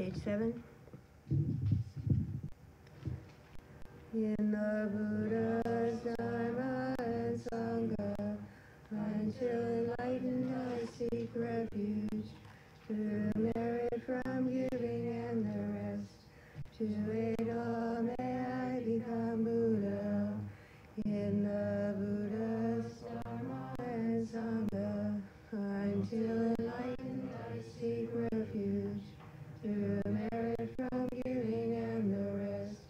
Page 7. In the Buddha's Dharma and Sangha, until enlightened I seek refuge, through merit from giving and the rest. To aid all may I become Buddha. In the Buddha's Dharma and Sangha, until enlightened I seek refuge, through merit from giving and the rest.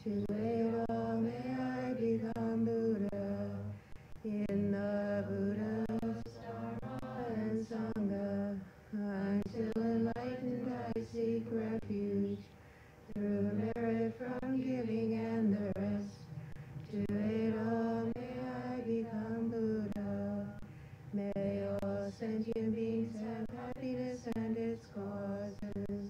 To aid all may I become Buddha. In the Buddha's Dharma and Sangha, until enlightened I seek refuge, through merit from giving and the rest. To aid all may I become Buddha. May all sentient beings have happiness and its causes.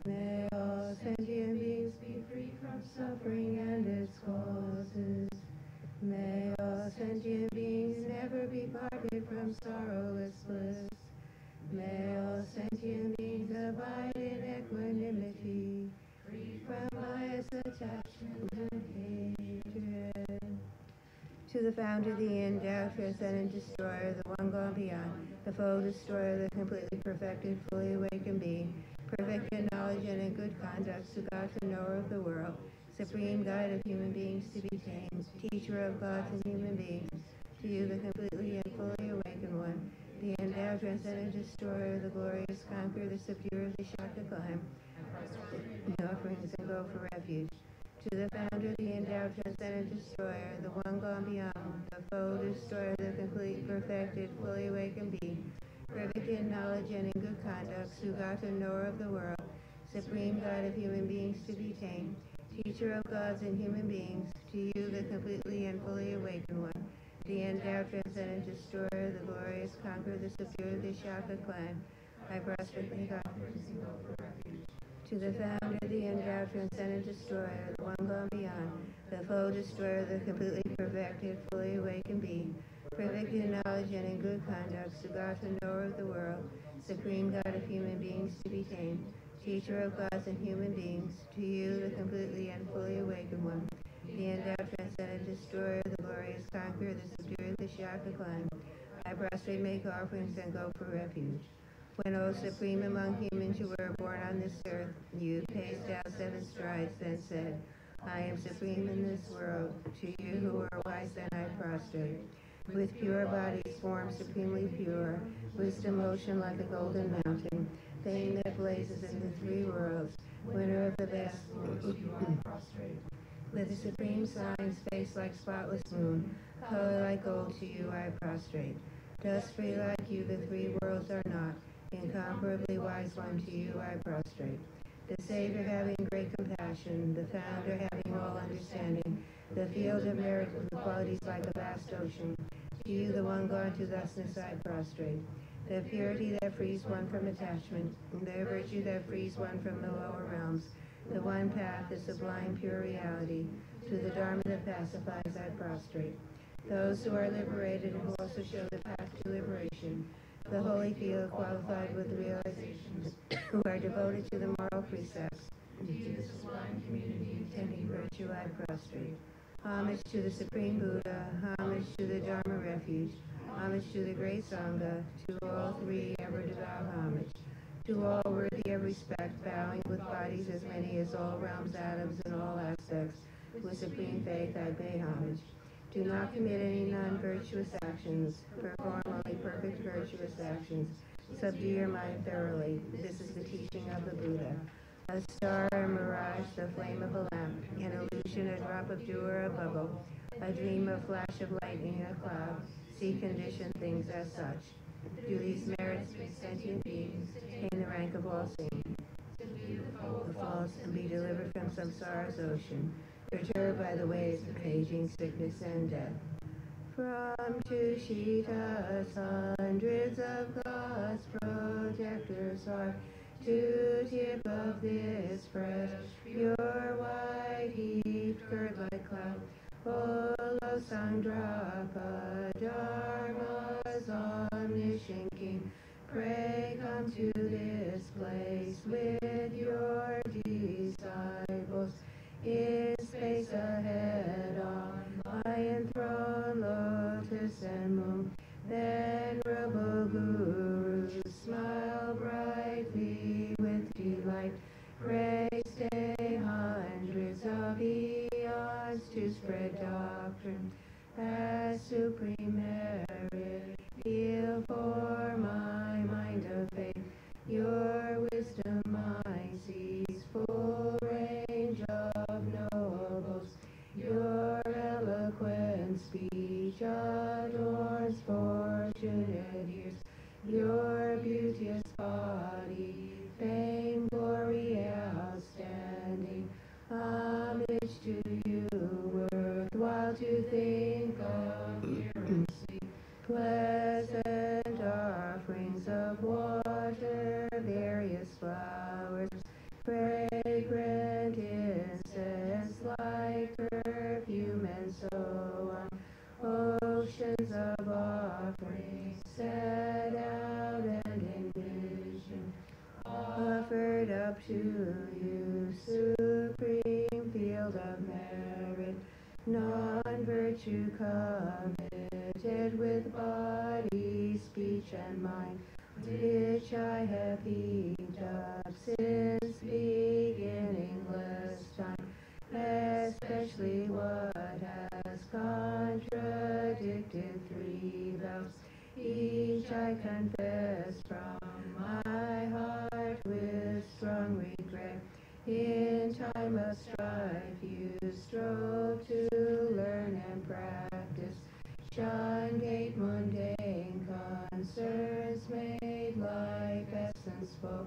May all sentient beings be free from suffering and its causes. May all sentient beings never be parted from sorrowless bliss. May all sentient beings abide in equanimity, free from bias, attachment, and hatred. To the founder, the endowed, transcendent destroyer, the one gone beyond, the foe destroyer, the completely perfected, fully awakened being, perfect in knowledge and in good conduct, Sugata, knower of the world, supreme guide of human beings to be tamed, teacher of gods and human beings, to you the completely and fully awakened one, the endowed, transcendent destroyer, the glorious conqueror, the subduer, the Shaka climb, the offerings and go for refuge. To the founder, the endowed, transcendent destroyer, the one gone beyond, the foe destroyer, the complete, perfected, fully awakened being, perfect in knowledge and in good conduct, Sugata, knower of the world, supreme guide of human beings to be tamed, teacher of gods and human beings, to you the completely and fully awakened one, the endowed, transcendent destroyer, the glorious conqueror, the subduer, the Shaka clan, I prostrate offer. To the founder, the endowed, transcendent destroyer, the one gone beyond, the foe destroyer, the completely perfected, fully awakened being, perfect in knowledge and in good conduct, Sugata, knower of the world, supreme God of human beings to be tamed, teacher of gods and human beings, to you the completely and fully awakened one, the endowed, transcendent destroyer, the glorious conqueror, the subduer, the Shaka clan, I prostrate, make offerings, and go for refuge. When, O supreme among humans, you were born on this earth, you paced out 7 strides, then said, I am supreme in this world. To you who are wise, then I prostrate. With pure bodies, formed supremely pure, wisdom ocean like a golden mountain, fame that blazes in the 3 worlds, winner of the best, with a supreme signs, face like spotless moon, color like gold, to you I prostrate. Dust free like you, the 3 worlds are not, incomparably wise one, to you I prostrate. The Savior having great compassion, the Founder having all understanding, the field of merit with qualities like a vast ocean, to you the one gone to thusness I prostrate. The purity that frees one from attachment, the virtue that frees one from the lower realms, the one path, the sublime pure reality, to the Dharma that pacifies I prostrate. Those who are liberated and who also show the path to liberation, the holy field qualified with realization, who are devoted to the moral precepts, and to the sublime community intending virtue I prostrate. Homage to the Supreme Buddha, homage to the Dharma refuge, homage to the great Sangha, to all 3 ever devout homage, to all worthy of respect, bowing with bodies as many as all realms, atoms, and all aspects, with supreme faith I pay homage. Do not commit any non-virtuous actions, perform only perfect virtuous actions, subdue your mind thoroughly. This is the teaching of the Buddha. A star, a mirage, the flame of a lamp, an illusion, a drop of dew or a bubble, a dream, a flash of lightning, a cloud, see conditioned things as such. Do these merits make sentient beings attain the rank of all saints, the false, and be delivered from samsara's ocean, perturbed by the waves of aging, sickness, and death. From Tushita's hundreds of gods, protectors are to tip of this fresh, pure white heaped curd like cloud. Olo Sandrapa, Dharma's omniscient king, Pray, come to this place with your disciples. In space ahead on lion throne, lotus and moon. Venerable Guru, smile brightly with delight. Pray stay hundreds of eons to spread doctrine as supreme merit. Feel for my mind of faith. Your wisdom mind sees full range of nobles. Your eloquent speech adorns fortunate ears. Your beauteous body, fame, glory, outstanding. Homage to you, worthwhile to think of fearlessly. Pleasant offerings of water, various flowers, fragrant incense like perfume, and so on. Oceans of offerings set out and envisioned, offered up to you, supreme field of merit, non-virtue committed with body, speech, and mind, which I have heaped up since beginningless time, especially what has contradicted three vows. Each I confess from my heart with strong regret. In time of strife you strove to learn and practice. Shun gate mundane concerns, made life essence full.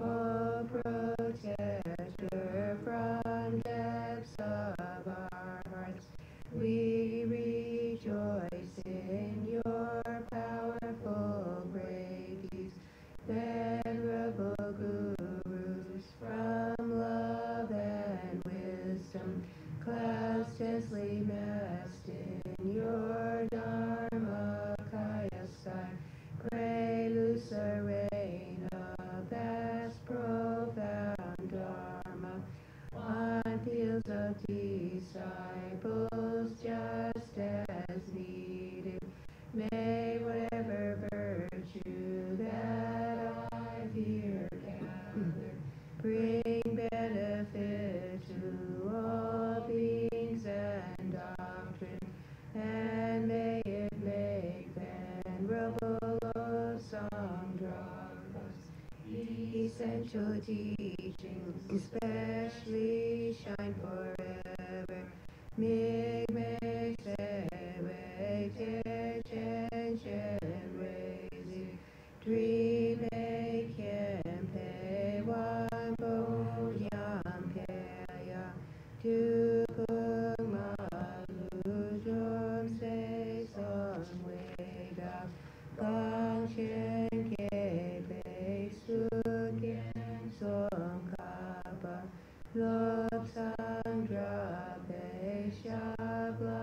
O protector from depths of our hearts, we rejoice in your powerful great deeds. Venerable Gurus, from love and wisdom, clouds densely massed in your Dharmakaya sky, pray loose a rain of vast profound Dharma on fields of disciples just as needed. May whatever virtue that I've here gathered bring benefit to all beings and doctrine, and may it make venerable song essential teachings especially shine forever. Mig sewe chen raising dream kempe wan bo yam peya tu kung ma lu jom se song way da gong chen ke bei su kien song ka ba lop sang dra bei sha bla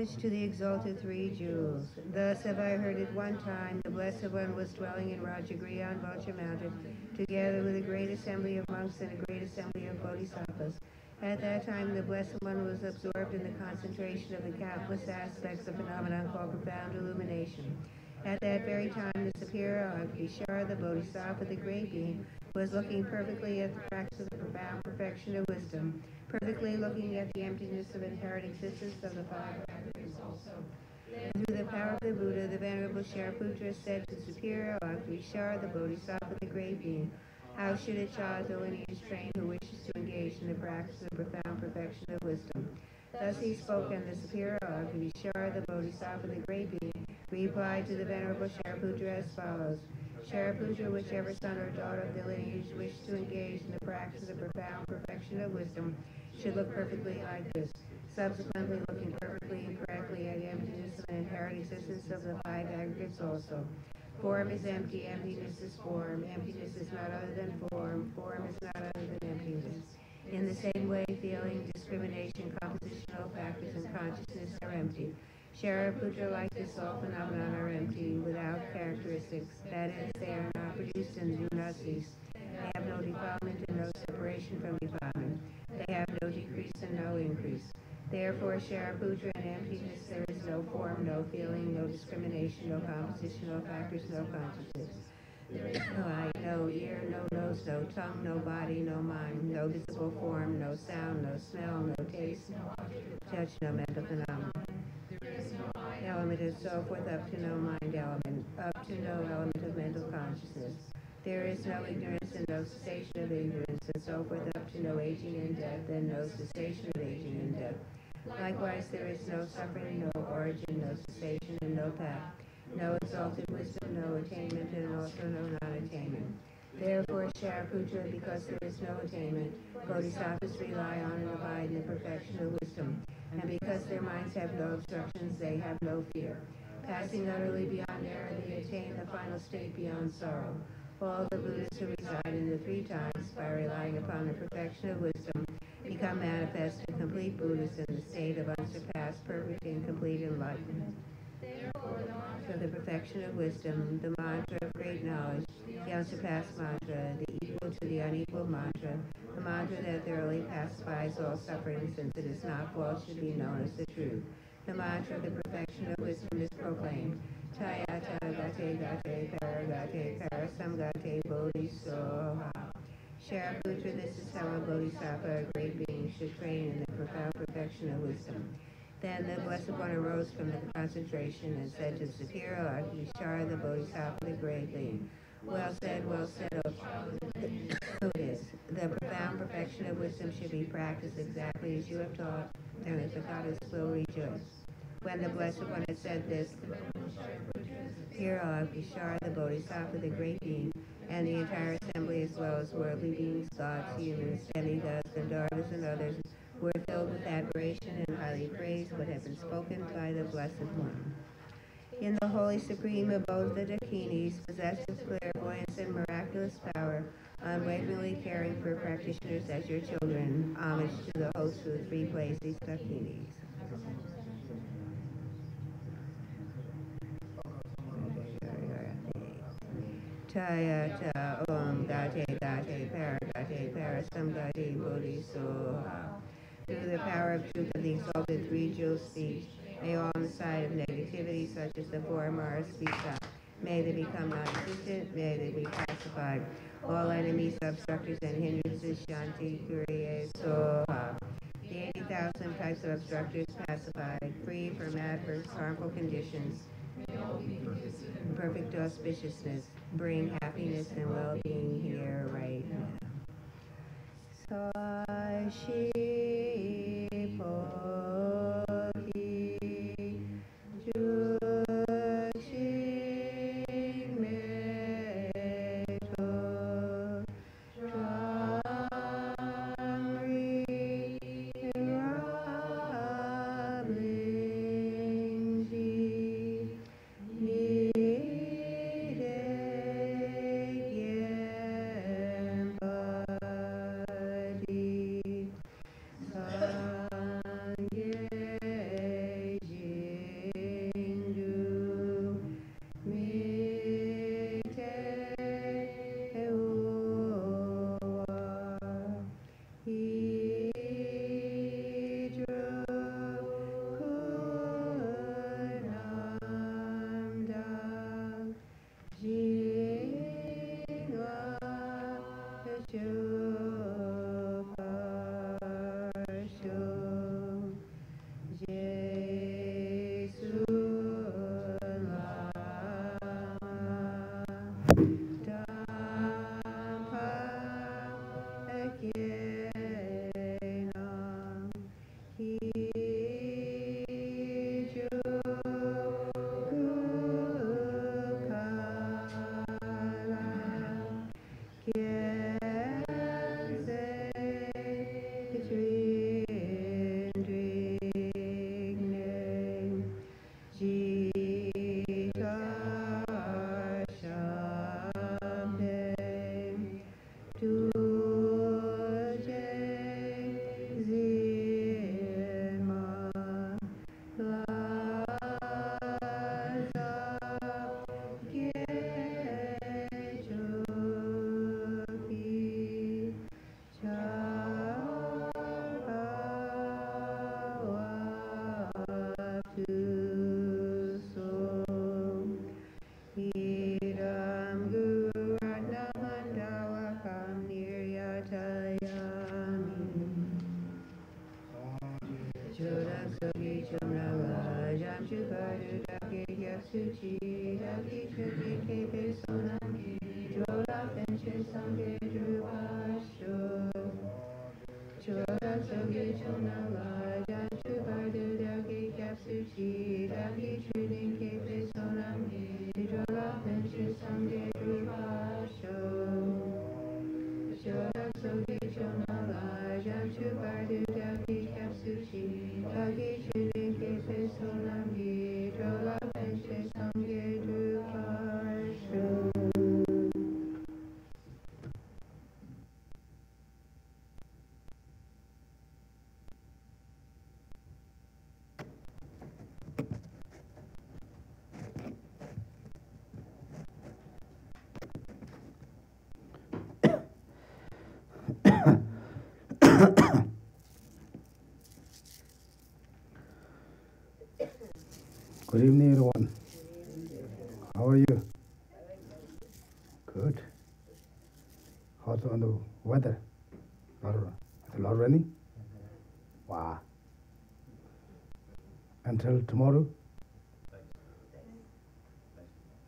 Homage to the exalted three jewels. Thus have I heard at one time the Blessed One was dwelling in Rajagriha on Bocha Mountain, together with a great assembly of monks and a great assembly of bodhisattvas. At that time the Blessed One was absorbed in the concentration of the countless aspects of phenomenon called profound illumination. At that very time the superior Vishara, the bodhisattva, the great being, was looking perfectly at the practice of the profound perfection of wisdom, perfectly looking at the emptiness of inherent existence of the five faculties also. And through the power of the Buddha, the Venerable Shariputra said to Superior Vishara, the bodhisattva, the great being, how should a child of lineage train who wishes to engage in the practice of profound perfection of wisdom? Thus he spoke, and the Superior Vishara, the bodhisattva, the great being, replied to the Venerable Shariputra as follows. Shariputra, whichever son or daughter of the lineage wishes to engage in the practice of profound perfection of wisdom should look perfectly like this. Subsequently, looking perfectly and correctly at the emptiness and inherent existence of the five aggregates also. Form is empty, emptiness is form. Emptiness is not other than form. Form is not other than emptiness. In the same way, feeling, discrimination, compositional factors, and consciousness are empty. Shariputra, like this, all phenomena are empty, without characteristics. That is, they are not produced and do not cease. They have no defilement and no separation from defilement. They have no decrease and no increase. Therefore, Shariputra, in emptiness there is no form, no feeling, no discrimination, no composition, no factors, no consciousness. There is no eye, no ear, no nose, no tongue, no body, no mind, no visible form, no sound, no smell, no taste, no touch, no mental phenomenon. Element and so forth up to no mind element, up to no element of mental consciousness. There is no ignorance and no cessation of ignorance, and so forth up to no aging and death, and no cessation of aging and death. Likewise, there is no suffering, no origin, no cessation, and no path, no exalted wisdom, no attainment, and also no non-attainment. Therefore, Shariputra, because there is no attainment, bodhisattvas rely on and abide in the perfection of wisdom, and because their minds have no obstructions, they have no fear. Passing utterly beyond error, they attain the final state beyond sorrow. All the Buddhas who reside in the three times, by relying upon the perfection of wisdom, become manifest and complete Buddhas in the state of unsurpassed, perfect, and complete enlightenment. For the perfection of wisdom, the mantra of great knowledge, the unsurpassed mantra, the equal to the unequal mantra, the mantra that thoroughly pacifies all suffering, since it is not false, should be known as the truth. The mantra of the perfection of wisdom is proclaimed. Tayata gate gate paragate parasamgate bodhisoha. Shariputra, this is how a bodhisattva, a great being, should train in the profound perfection of wisdom. Then the Blessed One arose from the concentration and said to Superior Vishara, the bodhisattva, the great being, well said, O child. So it is. The profound perfection of wisdom should be practiced exactly as you have taught, and the Tathagatas will rejoice. When the Blessed One had said this, Superior Vishara, the bodhisattva, the great being, and the entire assembly, as well as worldly beings, gods, humans, demigods, Gandharvas, and others, were filled with admiration and highly praised what had been spoken by the Blessed One. In the Holy Supreme abode of the Dakinis, possessed of clairvoyance and miraculous power, unwaveringly caring for practitioners as your children, homage to the host of the three places, Dakinis. Tayata gate paragate parasamgate bodhisoha. Through the power of truth of the exalted three-jewel speech, may all on the side of negativity, such as the four Maras, be stopped. May they become non-existent. May they be pacified. All enemies, obstructors, and hindrances, Shanti, Kuriye, Soha. The 80,000 types of obstructors pacified, free from adverse, harmful conditions. Perfect auspiciousness, bring happiness and well-being here right now. Sashi Poti Jushing Meto Tramri Rablingji Nidek Yembadi Chola sogi chona la jachu bardu dagi kapsuchi dagi chunin kepe sonami drola penchu sange drupa sho. Chola sogi chona la jachu bardu dagi kapsuchi dagi chunin kepe sonami drola penchu sange drupa sho. Good evening, everyone. How are you? Good. How's on the weather? A lot raining? Wow. Until tomorrow?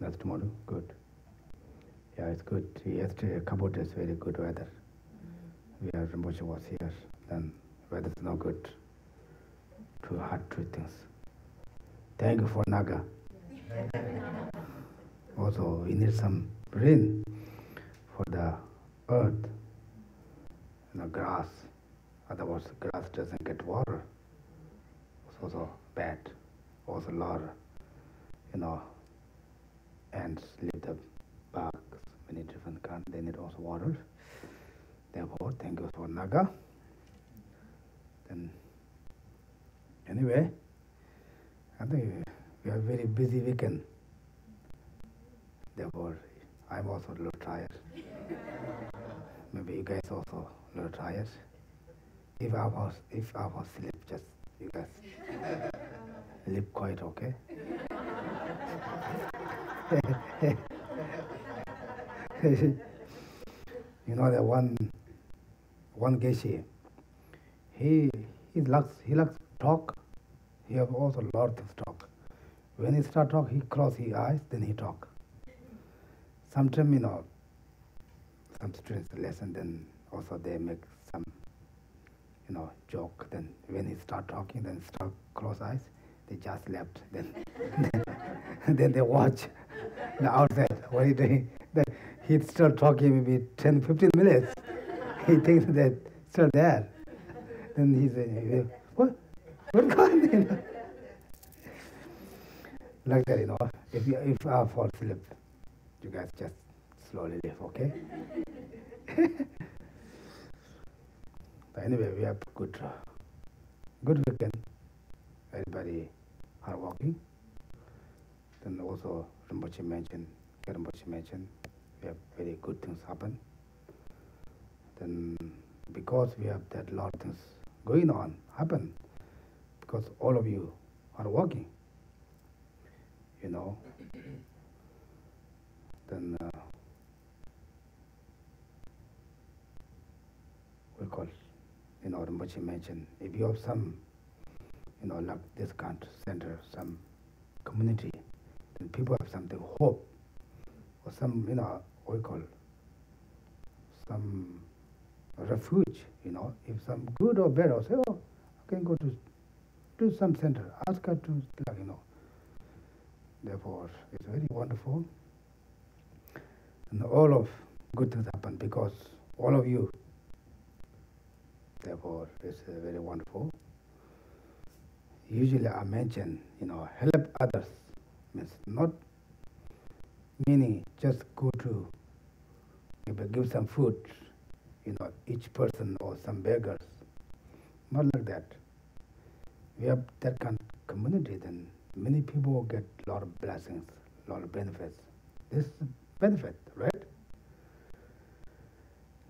That's tomorrow. Good. Yeah, it's good. Yesterday, a couple of days, very good weather. We are Rinpoche was here. Then weather's not good. Too hard to things. Thank you for Naga. Also, we need some rain for the earth and the grass. Otherwise, the grass doesn't get water. It's also bad. Also, a lot, ants leave the bugs, many different kinds. They need also water. Therefore, thank you for Naga. Then, anyway, I think we have a very busy weekend. Therefore, I'm also a little tired. Maybe you guys also a little tired. If I was sleep, just you guys sleep quite okay. You know that one Geshe, he likes talk. He have also a lot of talk. When he start talk, he close his eyes, then he talk. Sometimes, some students listen, then also they make some, joke. Then when he start talking, then start close eyes, they just left. Then then they watch the outside. What he doing? Then he still talking maybe 10, 15 minutes. He thinks that still there. Then he say, what? What going on? Like that, If I fall asleep, you guys just slowly leave, okay? But anyway, we have good weekend. Everybody are walking. Then also Rinpoche mentioned, we have very good things happen. Then because we have that lot of things going on, happen, because all of you are walking, then we call, Rinpoche mentioned, if you have some, like this kind of center, some community, then people have something hope, or some, we call some refuge, if some good or bad, or say, I can go to some center, ask her to, Therefore, it's very wonderful. And all of good things happen because all of you, therefore, it's very wonderful. Usually I mention, help others, means not meaning just go to give some food, each person or some beggars. Not like that. We have that kind of community, then many people get a lot of blessings, a lot of benefits. This is a benefit, right?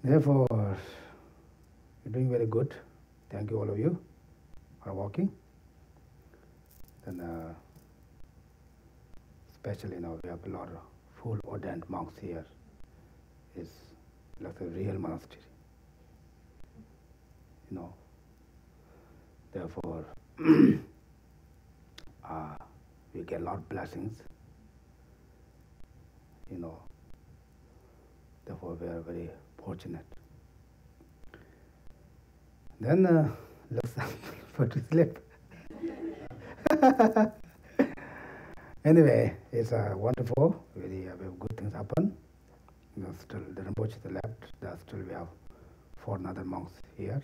Therefore, you're doing very good. Thank you, all of you, for walking. Then, especially, we have a lot of full ordained monks here. It's like a real monastery. Therefore, we get a lot of blessings. Therefore, we are very fortunate. Then let's go to sleep. Anyway, it's wonderful. Really, good things happen. Still, the Rinpoche to the left. Still, we have 4 other monks here.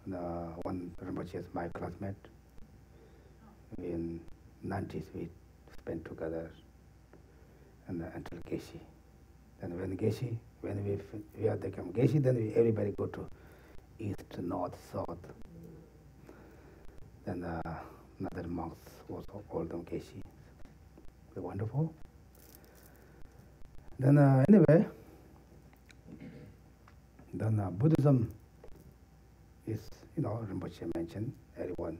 One Rinpoche is my classmate. In 90s, we spent together, and until Geshe. Then when we are become Geshe, then everybody go to east, north, south. Then another monks also all them Geshe. Very wonderful. Then anyway, then Buddhism is, Rinpoche mentioned, everyone,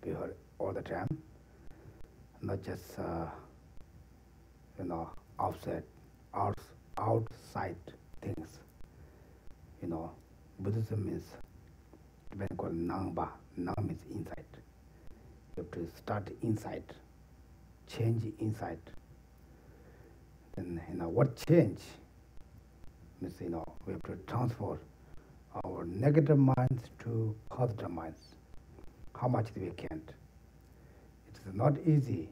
we heard all the time, not just, outside things. Buddhism is when called Nangba. Nang means inside. You have to start inside, change inside. And what change means, we have to transfer our negative minds to positive minds. How much we can't. It is not easy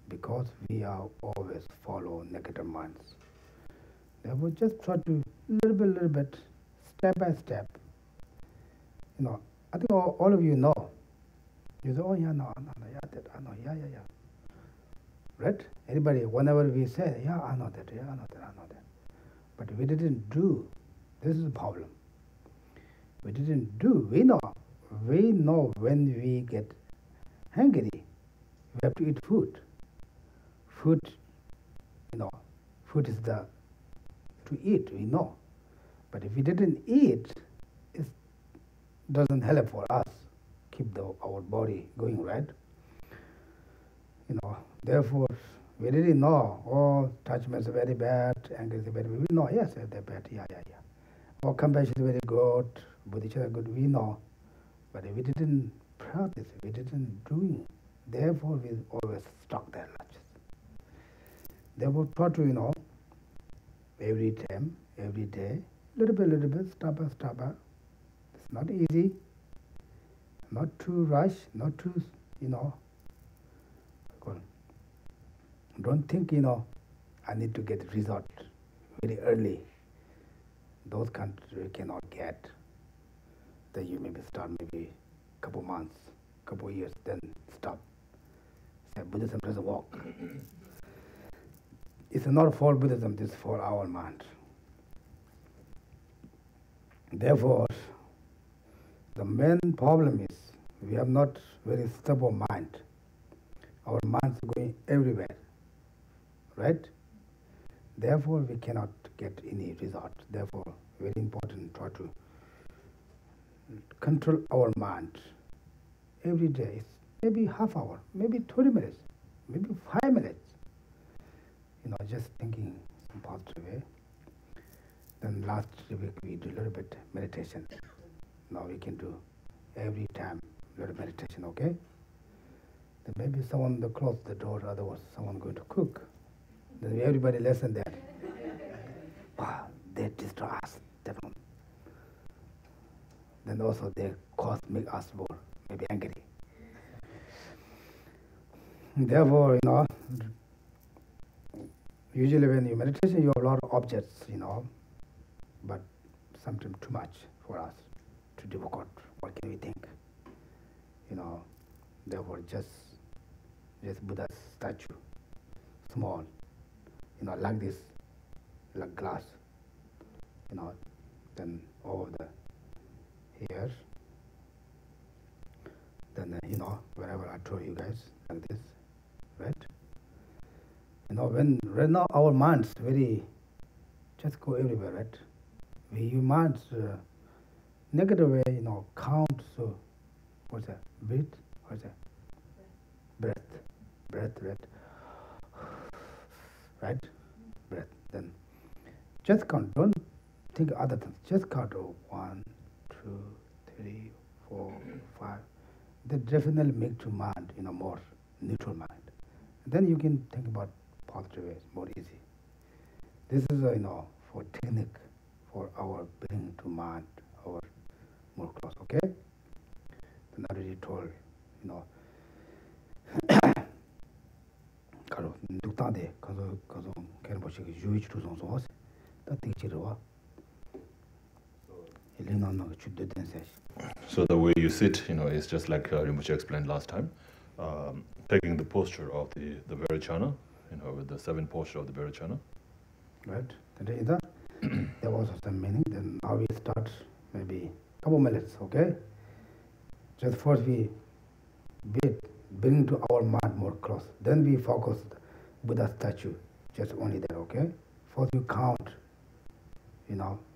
because we are always follow negative minds. Therefore, just try to little bit, step by step. I think all of you know. You say, oh yeah, no, yeah, that, I know, yeah. Right? Anybody, whenever we say, yeah, I know that, yeah, I know that. But we didn't do. This is the problem. We didn't do. We know when we get hungry, we have to eat food. Food is to eat, we know. But if we didn't eat, it doesn't help for us keep our body going, right? Therefore, we really know, attachments are very bad, anger is very bad. We know, yes, they're bad, yeah. Or compassion is very good, bodhicitta is good, we know. But if we didn't practice, we didn't do, therefore we always stuck there. Therefore, try to, every time, every day, little bit, step by step. It's not easy, not to rush, not to, don't think, I need to get result very early. Those countries cannot get. Then you maybe start maybe couple months, couple years, then stop. Say Buddhism doesn't work. It's not for Buddhism, it's for our mind. Therefore, the main problem is we have not very stable mind. Our minds are going everywhere, right? Therefore, we cannot get any result. Therefore, very important to try to control our mind every day. Maybe half hour, maybe 20 minutes, maybe 5 minutes. Just thinking some positive way. Then last week we do a little bit meditation. Now we can do every time a little meditation, okay? Then maybe someone close the door, otherwise someone going to cook. Then everybody listen that. Wow, they destroy us. Then also they make us more, maybe angry. Therefore, usually when you meditation, you have a lot of objects, but sometimes too much for us to difficult. What can we think? Therefore, just Buddha's statue, small, like this, like glass, then over here, then wherever I told you guys, like this, right? When right now our minds very just go everywhere, right? Your minds negative way, count. So what's that? Breathe. What's that? Breath, right? Breath. Then just count. Don't think other things. Just count. 1, 2, 3, 4, 5. That definitely make to mind, more neutral mind. Then you can think about positive ways, more easy. This is for technique for our bring to mind, our okay? Then I already told, you know, 가로 뚝딱대 가서 걔는 보시고 유의치 조성소 하세 다 되지로와 일리나나 주도 된세. So the way you sit, is just like Rinpoche explained last time, taking the posture of the Vairachana, with the 7 posture of the Vairachana. Right. Then there was some meaning. Then now we start maybe a couple minutes, okay? Just first we bring to our mind more close. Then we focus Buddha statue, just only that, okay? First you count,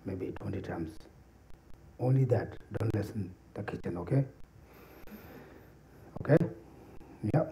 maybe 20 times. Only that, don't listen the kitchen, okay? Okay? Yeah.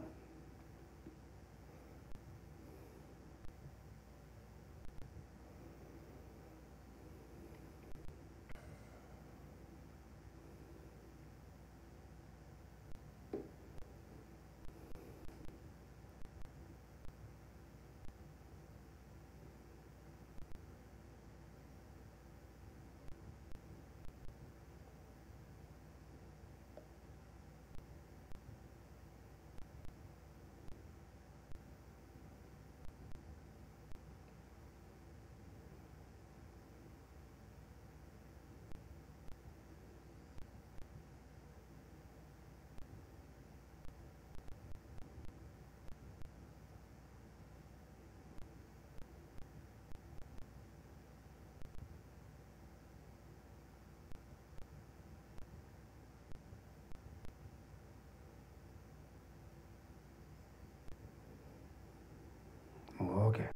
Okay.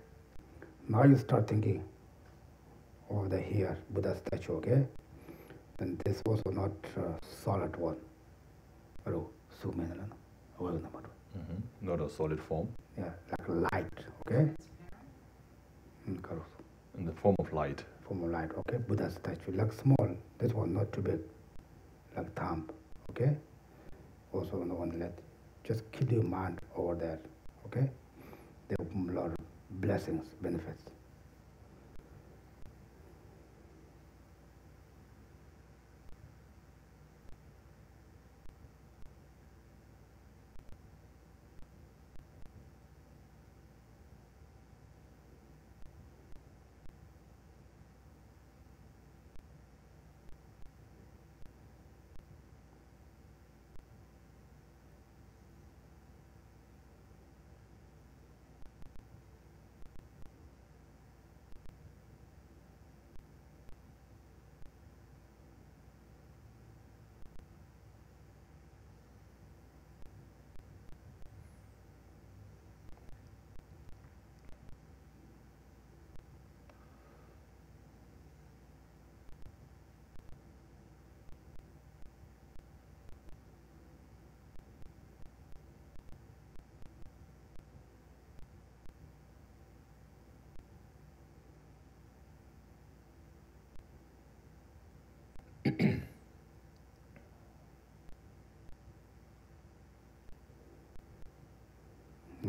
Now you start thinking of the here Buddha statue, okay? And this was not solid one. Not a solid form. Yeah, like light, okay? In the form of light. Form of light, okay? Buddha statue, like small. This one not too big, like thumb, okay? Also on the one leg. Just keep your mind over there, okay? There are a lot of blessings, benefits.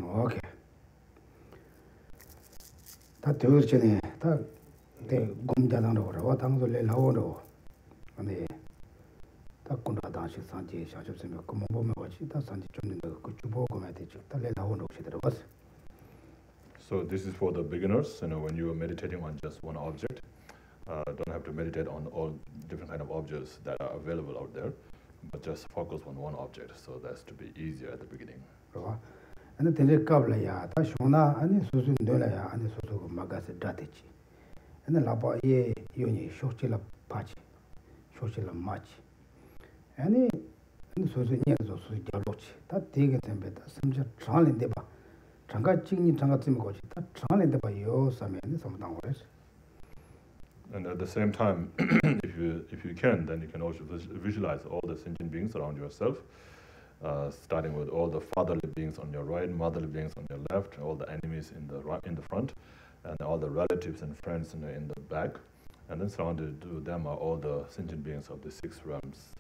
Okay. 다 되었잖아요. 다 공자당으로 그러고 당솔에 나오로. 아니. 다 군다 당시 산지 샤접스면 그 몸에 같이 다 산지 좀 그 주보고 말이 되죠. 달래 나오는 혹시 들어봤어. So this is for the beginners, when you are meditating on just one object. Don't have to meditate on all different kind of objects that are available out there, but just focus on one object. So that's to be easier at the beginning. And then kabla ta shona ani susu ndola ani susu magase datechi. And then lapa ye yoni shochila pachi. Shochila machi. Ani susu nyezo susu dialochi. Ta tige tembe ta simja tranglin deba. Tranga chingni tranga tsimgochi. Ta tranglin deba yo sameni samdangores. And at the same time, if you can, then you can also visualize all the sentient beings around yourself, starting with all the fatherly beings on your right, motherly beings on your left, all the enemies in the front, and all the relatives and friends in the back, and then surrounded to them are all the sentient beings of the 6 realms.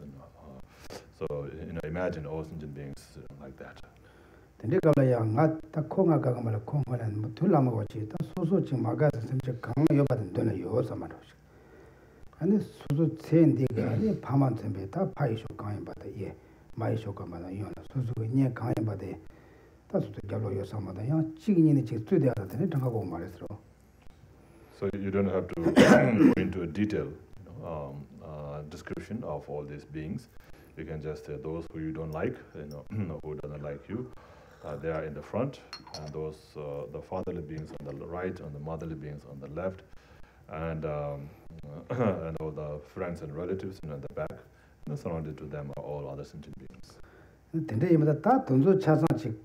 So imagine all sentient beings like that. 근데 갑라야 나타 콩아 가가말 콩하는 둘라마 같이 다 소소치 마가스 심지 강 여받은 되는 요사 말하시. 아니 수수 체인디가 아니 파만 템베 다 파이쇼 강에 받아 예 마이쇼가 받아 이거는 수수가 니 강에 받아 다 수수 결로 요사마다 야 지gin이니 지 study 하다더니 당하고 말했어. So you don't have to go into a detail description of all these beings. You can just say those who you don't like, who doesn't like you, they are in the front, and those the fatherly beings on the right, and the motherly beings on the left, and and all the friends and relatives in the back, and surrounded to them are all other sentient beings. 근데 이마다 다 돈조 차상식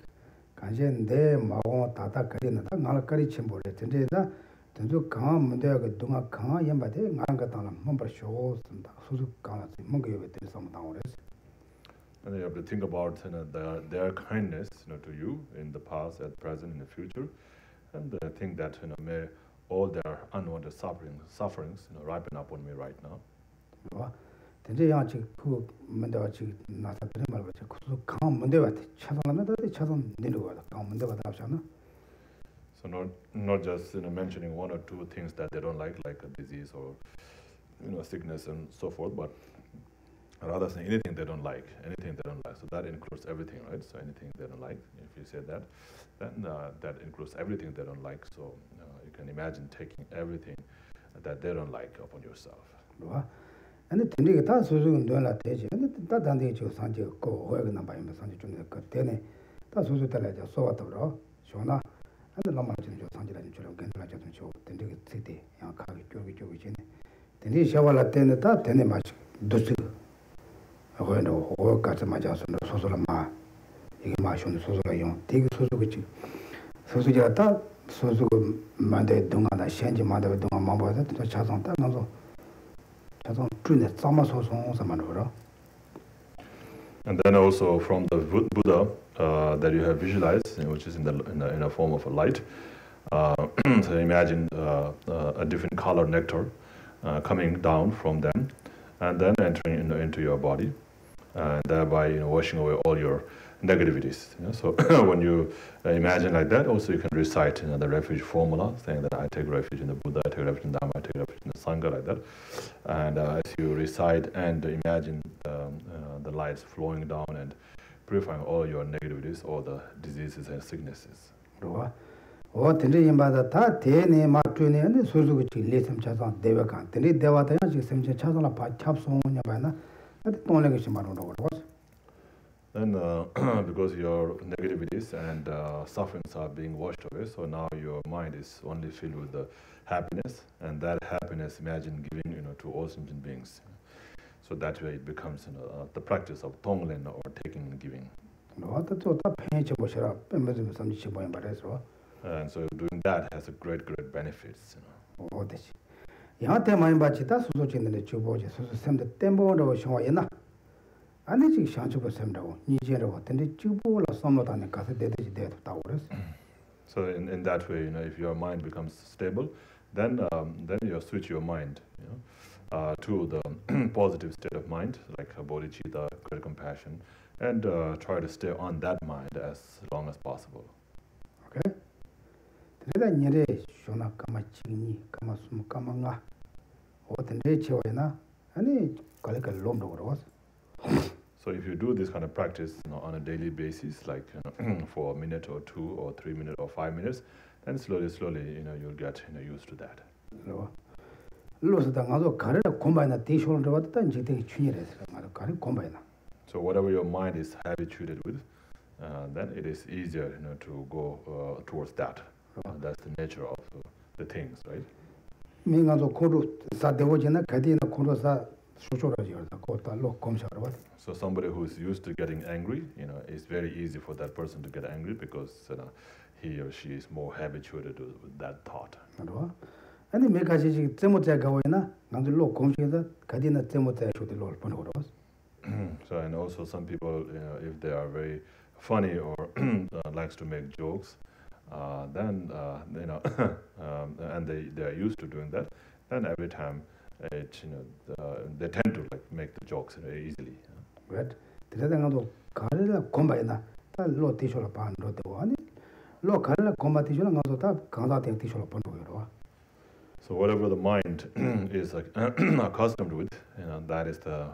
간신 내 마고 다다 거리는 다 나를 침보래. 근데 다 돈조 강한 문제가 동아 강한 연바데 나가 다는 몸버 쇼스다. 수수 강아지 뭔가 왜 되서 나오래. And you have to think about their kindness, to you in the past, at present, in the future, and think that may all their unwanted sufferings ripen upon me right now. 근데 양치 그 문제가 지금 나타들이 말고 그 강한 문제가 차상하면 다 차상 내려가다 강한 문제가 나오잖아. So not just mentioning one or two things that they don't like a disease or sickness and so forth, but rather saying anything they don't like. So that includes everything, right? So anything they don't like, if you say that, then that includes everything they don't like. So you can imagine taking everything that they don't like upon yourself. 근데 근데 다 소소는 놀라 되지. 근데 다 단대 저 산지 고 호가 남바이면 산지 좀 그 때네 다 소소 달라져 소와더라. 쇼나 근데 남아 좀 산지라는 줄은 괜찮아 좀 줘. 근데 그때 양 가기 쪼기 전에 근데 샤발라 때는 다 되네 맞 도스 어거는 호가서 맞아서 소소라마 이게 마셔는 소소가 용 되게 소소겠지. 소소지가 다 소소 만데 동안다 현지 만데 동안 마보다 또 차상 딱 나서 And then also from the Buddha that you have visualized, which is in a form of a light. So imagine a different color nectar coming down from them, and then entering into your body, and thereby washing away all your negativities. So when you imagine like that, also you can recite the refuge formula, saying that I take refuge in the Buddha, I take refuge in the Dharma, I take refuge in the Sangha, like that. And as you recite and imagine the lights flowing down and purifying all your negativities, all the diseases and sicknesses. Then because your negativities and sufferings are being washed away, so now your mind is only filled with the happiness, and that happiness imagine giving to all sentient beings. So that way it becomes the practice of tonglen, or taking and giving. And so doing that has a great benefits. So in that way, if your mind becomes stable, then you switch your mind to the positive state of mind, like bodhicitta, great compassion, and try to stay on that mind as long as possible. Okay. So if you do this kind of practice on a daily basis, like for a minute or 2 or 3 minutes or 5 minutes, then slowly you'll get used to that. So whatever your mind is habituated with, then it is easier to go towards that. That's the nature of the things, right? So somebody who is used to getting angry, it's very easy for that person to get angry because he or she is more habituated with that thought. So and also some people, if they are very funny or likes to make jokes, then and they are used to doing that, then every time they tend to make the jokes easily. Right. So whatever the mind is accustomed with, that is the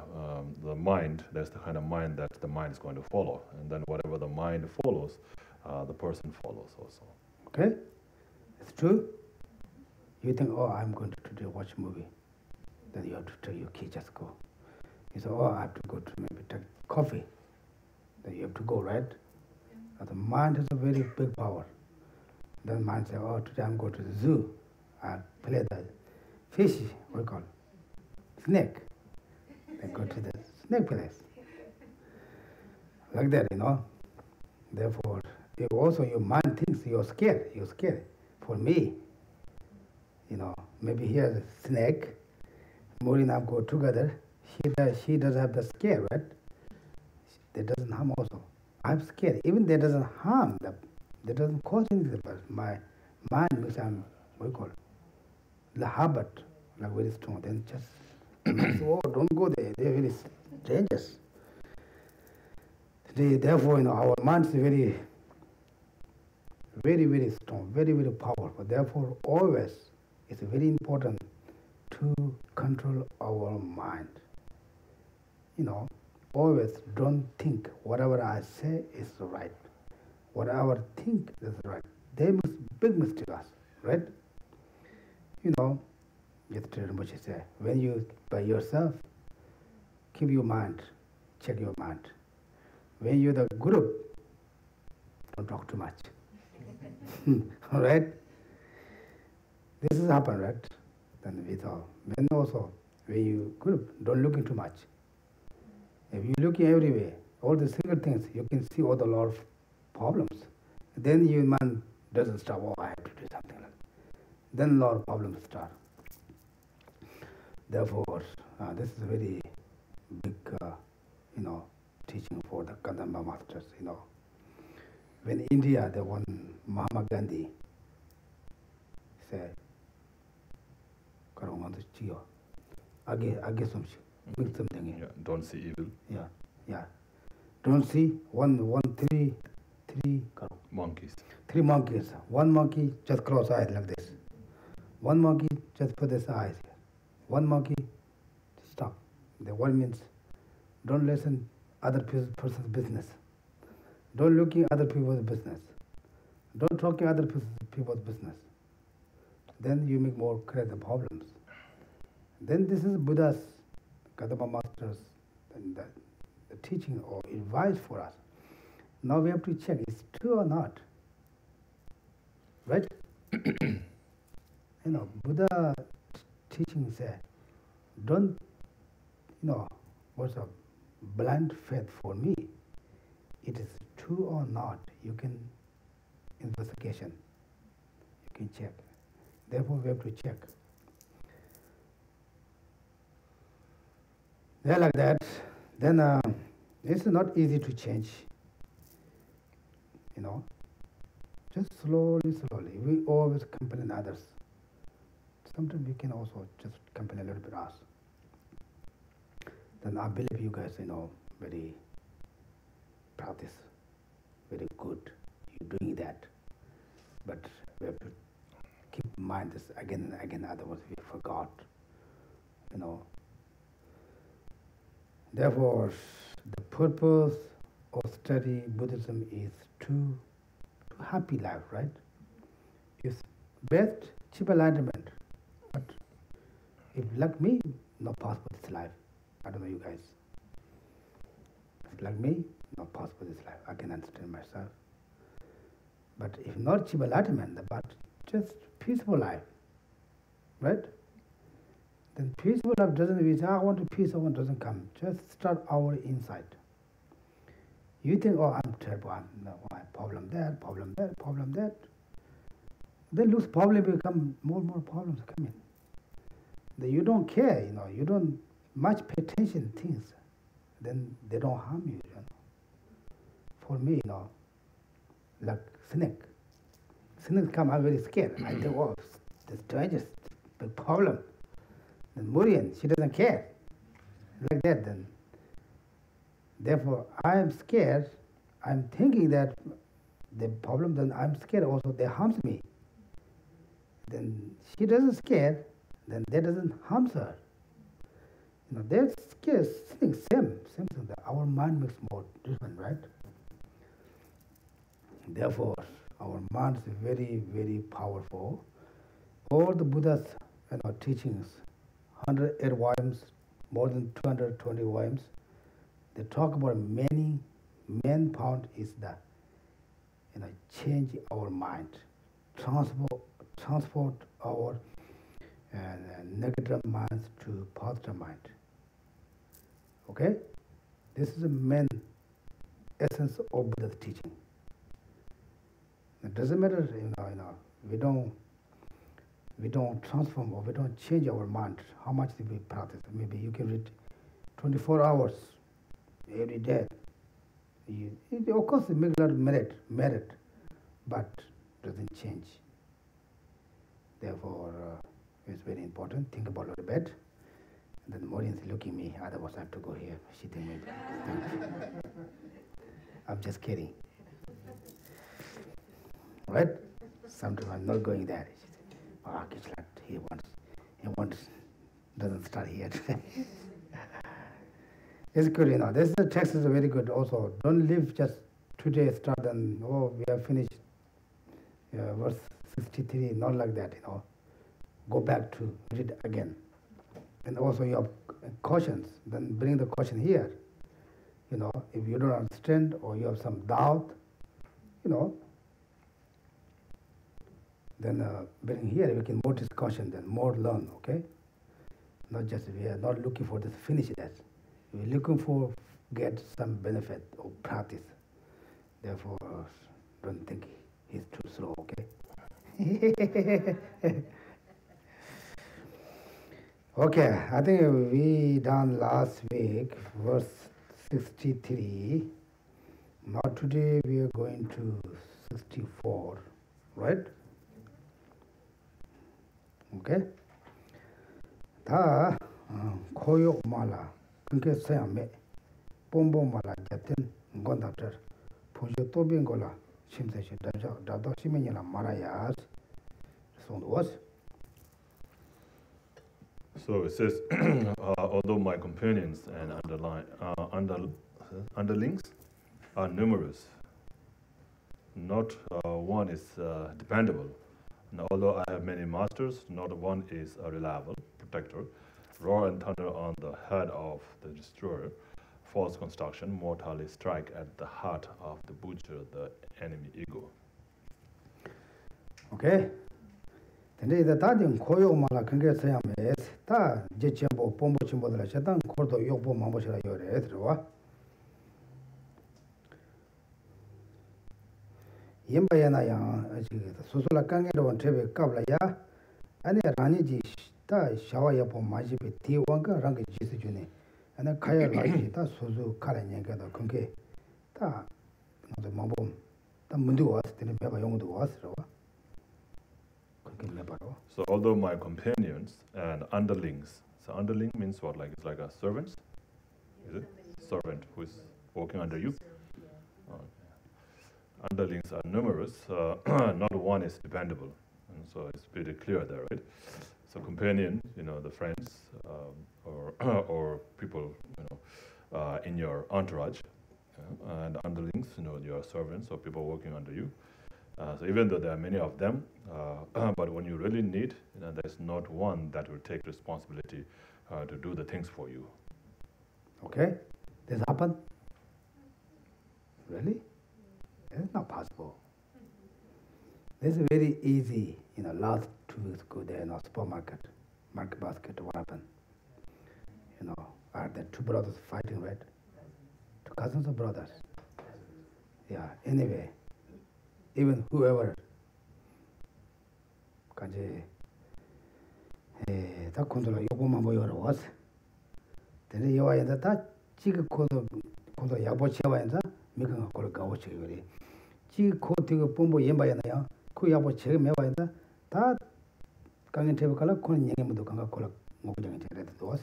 mind. That's the kind of mind that the mind is going to follow, and then whatever the mind follows, the person follows also. Okay, it's true. You think, oh, I'm going to today watch a movie. Then you have to tell your kid, just go. You say, oh, I have to go to maybe take coffee. Then you have to go, right? The mind has a very big power. Then mind says, oh, today I'm going to the zoo. I'll play the fish, what do you call it? Snake. Then go to the snake place. Like that, Therefore, if also your mind thinks you're scared. For me, maybe here's a snake. Mori and I go together. She does have the scare, right? That doesn't harm also. I'm scared. Even that doesn't harm, that doesn't cause anything. But my mind, because I'm, what do you call it? The habit, like very strong. Then just, oh, don't go there. They're very dangerous. Therefore, our mind is very, very, very strong, very, very powerful. Therefore, always, it's very important to control our mind. Always don't think whatever I say is right. Whatever I think is right. They must big mistake us, right? Yesterday Rinpoche said, when you by yourself, keep your mind, check your mind. When you're the group, don't talk too much. All right? This has happened, right? Then we thought, when also, when you group, don't look too much. If you look everywhere, all the single things, you can see all the lot of problems. Then your mind doesn't stop, oh, I have to do something like that. Then a lot of problems start. Therefore, this is a very big, teaching for the Kadamba masters, When India, the one Mahatma Gandhi said, Age something. Yeah, don't see evil. Yeah. Don't see three Monkeys. Three monkeys. One monkey just close eyes like this. One monkey just put his eyes here. One monkey stop. The word means don't listen other person's business. Don't look at other people's business. Don't talk at other people's business. Then you make more create the problems. Then this is Buddha's Kadamba masters and the teaching or advice for us. Now we have to check it's true or not. Right? Buddha teaching said, don't, what's a blind faith for me. It is true or not. You can investigation. You can check. Therefore, we have to check. They're like that. Then it's not easy to change. Just slowly. We always complain others. Sometimes we can also just complain a little bit us. Then I believe you guys, very practice, very good. You're doing that. But we have to keep in mind this again and again, otherwise we forgot. Therefore, the purpose of study Buddhism is to happy life, right? It's best, cheap enlightenment. But if like me, not possible this life. I don't know you guys. If like me, not possible this life. I can understand myself. But if not cheap enlightenment, but just peaceful life, right? Then peaceful life doesn't mean, I want a peace, doesn't come. Just start our inside. You think, oh, I'm terrible, problem that. Then lose problem become more problems coming. Then you don't care, you don't much pay attention to things. Then they don't harm you, For me, like snake. Snakes come, I'm very scared. I think, oh, this dangerous, big problem. Then Murian, she doesn't care. Like that then. Therefore, I am scared. I'm thinking that the problem, then I'm scared also, they harms me. then she doesn't scare, then that doesn't harm her. They're scared, same thing. That our mind makes more different, right? Therefore, our mind is very, very powerful. All the Buddha's teachings, 108 volumes, more than 220 volumes, they talk about many. Main point is that change our mind, transport our negative minds to positive mind. Okay, this is the main essence of Buddha's teaching. It doesn't matter, we don't transform or we don't change our mind. How much do we practice? Maybe you can read 24 hours every day. Of course, it makes a lot of merit, but doesn't change. Therefore, it's very important. Think about it a bit. And then the audience is looking at me. Otherwise, I have to go here. She think maybe. I'm just kidding. Right? Sometimes I'm not going there. She said, he wants, doesn't start here today. It's good, This text is very good also. Don't live just today, start and, we have finished verse 63, not like that, Go back to read again. And also you have cautions, then bring the caution here. If you don't understand or you have some doubt, then bring here, we can more discussion, then more learn, okay? Not just, we are not looking for this, finish that. We're looking for get some benefit or practice. Therefore, don't think he's too slow, okay? Okay, I think we done last week, verse 63. Now today we are going to 64, right? Okay? Da koyo mala kunke sayame pombo mala jatin ngondater pujo tobingola shimseshi dado shimenyala marayas. So it says, although my companions and underlings are numerous, not one is dependable. And although I have many masters, not one is a reliable protector. Roar and thunder on the head of the destroyer, false construction, mortally strike at the heart of the butcher, the enemy ego. Okay. Then the Tadin Koyo Mala Kangasam is Ta Jichambo Pombo Chimbo la Shatan, Cordo Yobo Mamboshara Yore. Yembayana Yang, Susula Kangero and Trebe Kablaya, and a Raniji Ta Shawayapo Majibi Tiwanga Rangi Jisujuni, and a Kaya Lajita Suzu Kalanyanga the Kunke. Ta the Mabum, the Mundu was, the Baba Yong was. So although my companions and underlings, so underling means what? Like it's like a servant? Is it? Servant who is working under you? Okay. Underlings are numerous, not one is dependable. And so it's pretty clear there, right? So companion, the friends or people, in your entourage, and underlings, your servants or people working under you. So even though there are many of them, but when you really need, there's not one that will take responsibility to do the things for you. Okay? This happened? Really? It's not possible. This is very easy. Last 2 weeks ago there in a supermarket, market basket, what happened? Are there two brothers fighting, right? Two cousins or brothers? Yeah, anyway. Even whoever kanji ta kondola yoboman boyora was then yawa yanda ta chiga kodo yabo chewa yanda mika ko gawo chegori chi ko tigo pombo yemba yana ya ku yabo chege mewa yanda ta kangen tebe kala kon nyenge mudo kanga kola ngoku jange tere was.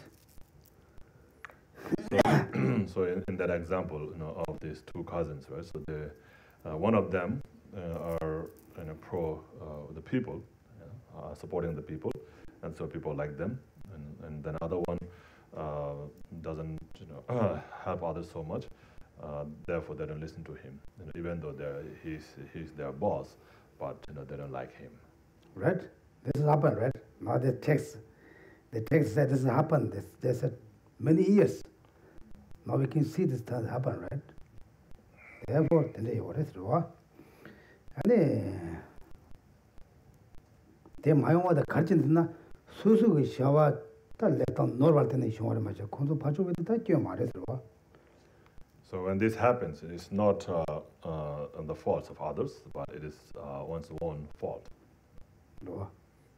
So in that example, of these two cousins, right? So one of them are pro the people, supporting the people, and so people like them, and then other one doesn't help others so much, therefore they don't listen to him, even though he's their boss, but they don't like him. Right? This has happened, right? Now the text said this has happened. This said many years. Now we can see this has happened, right? Therefore, today what is wrong? And they might want the carcins Susu Shawa let on normal than Shawar Maja, Konzo Pacho with the Takiyo. So when this happens, it's not the fault of others, but it is one's own fault,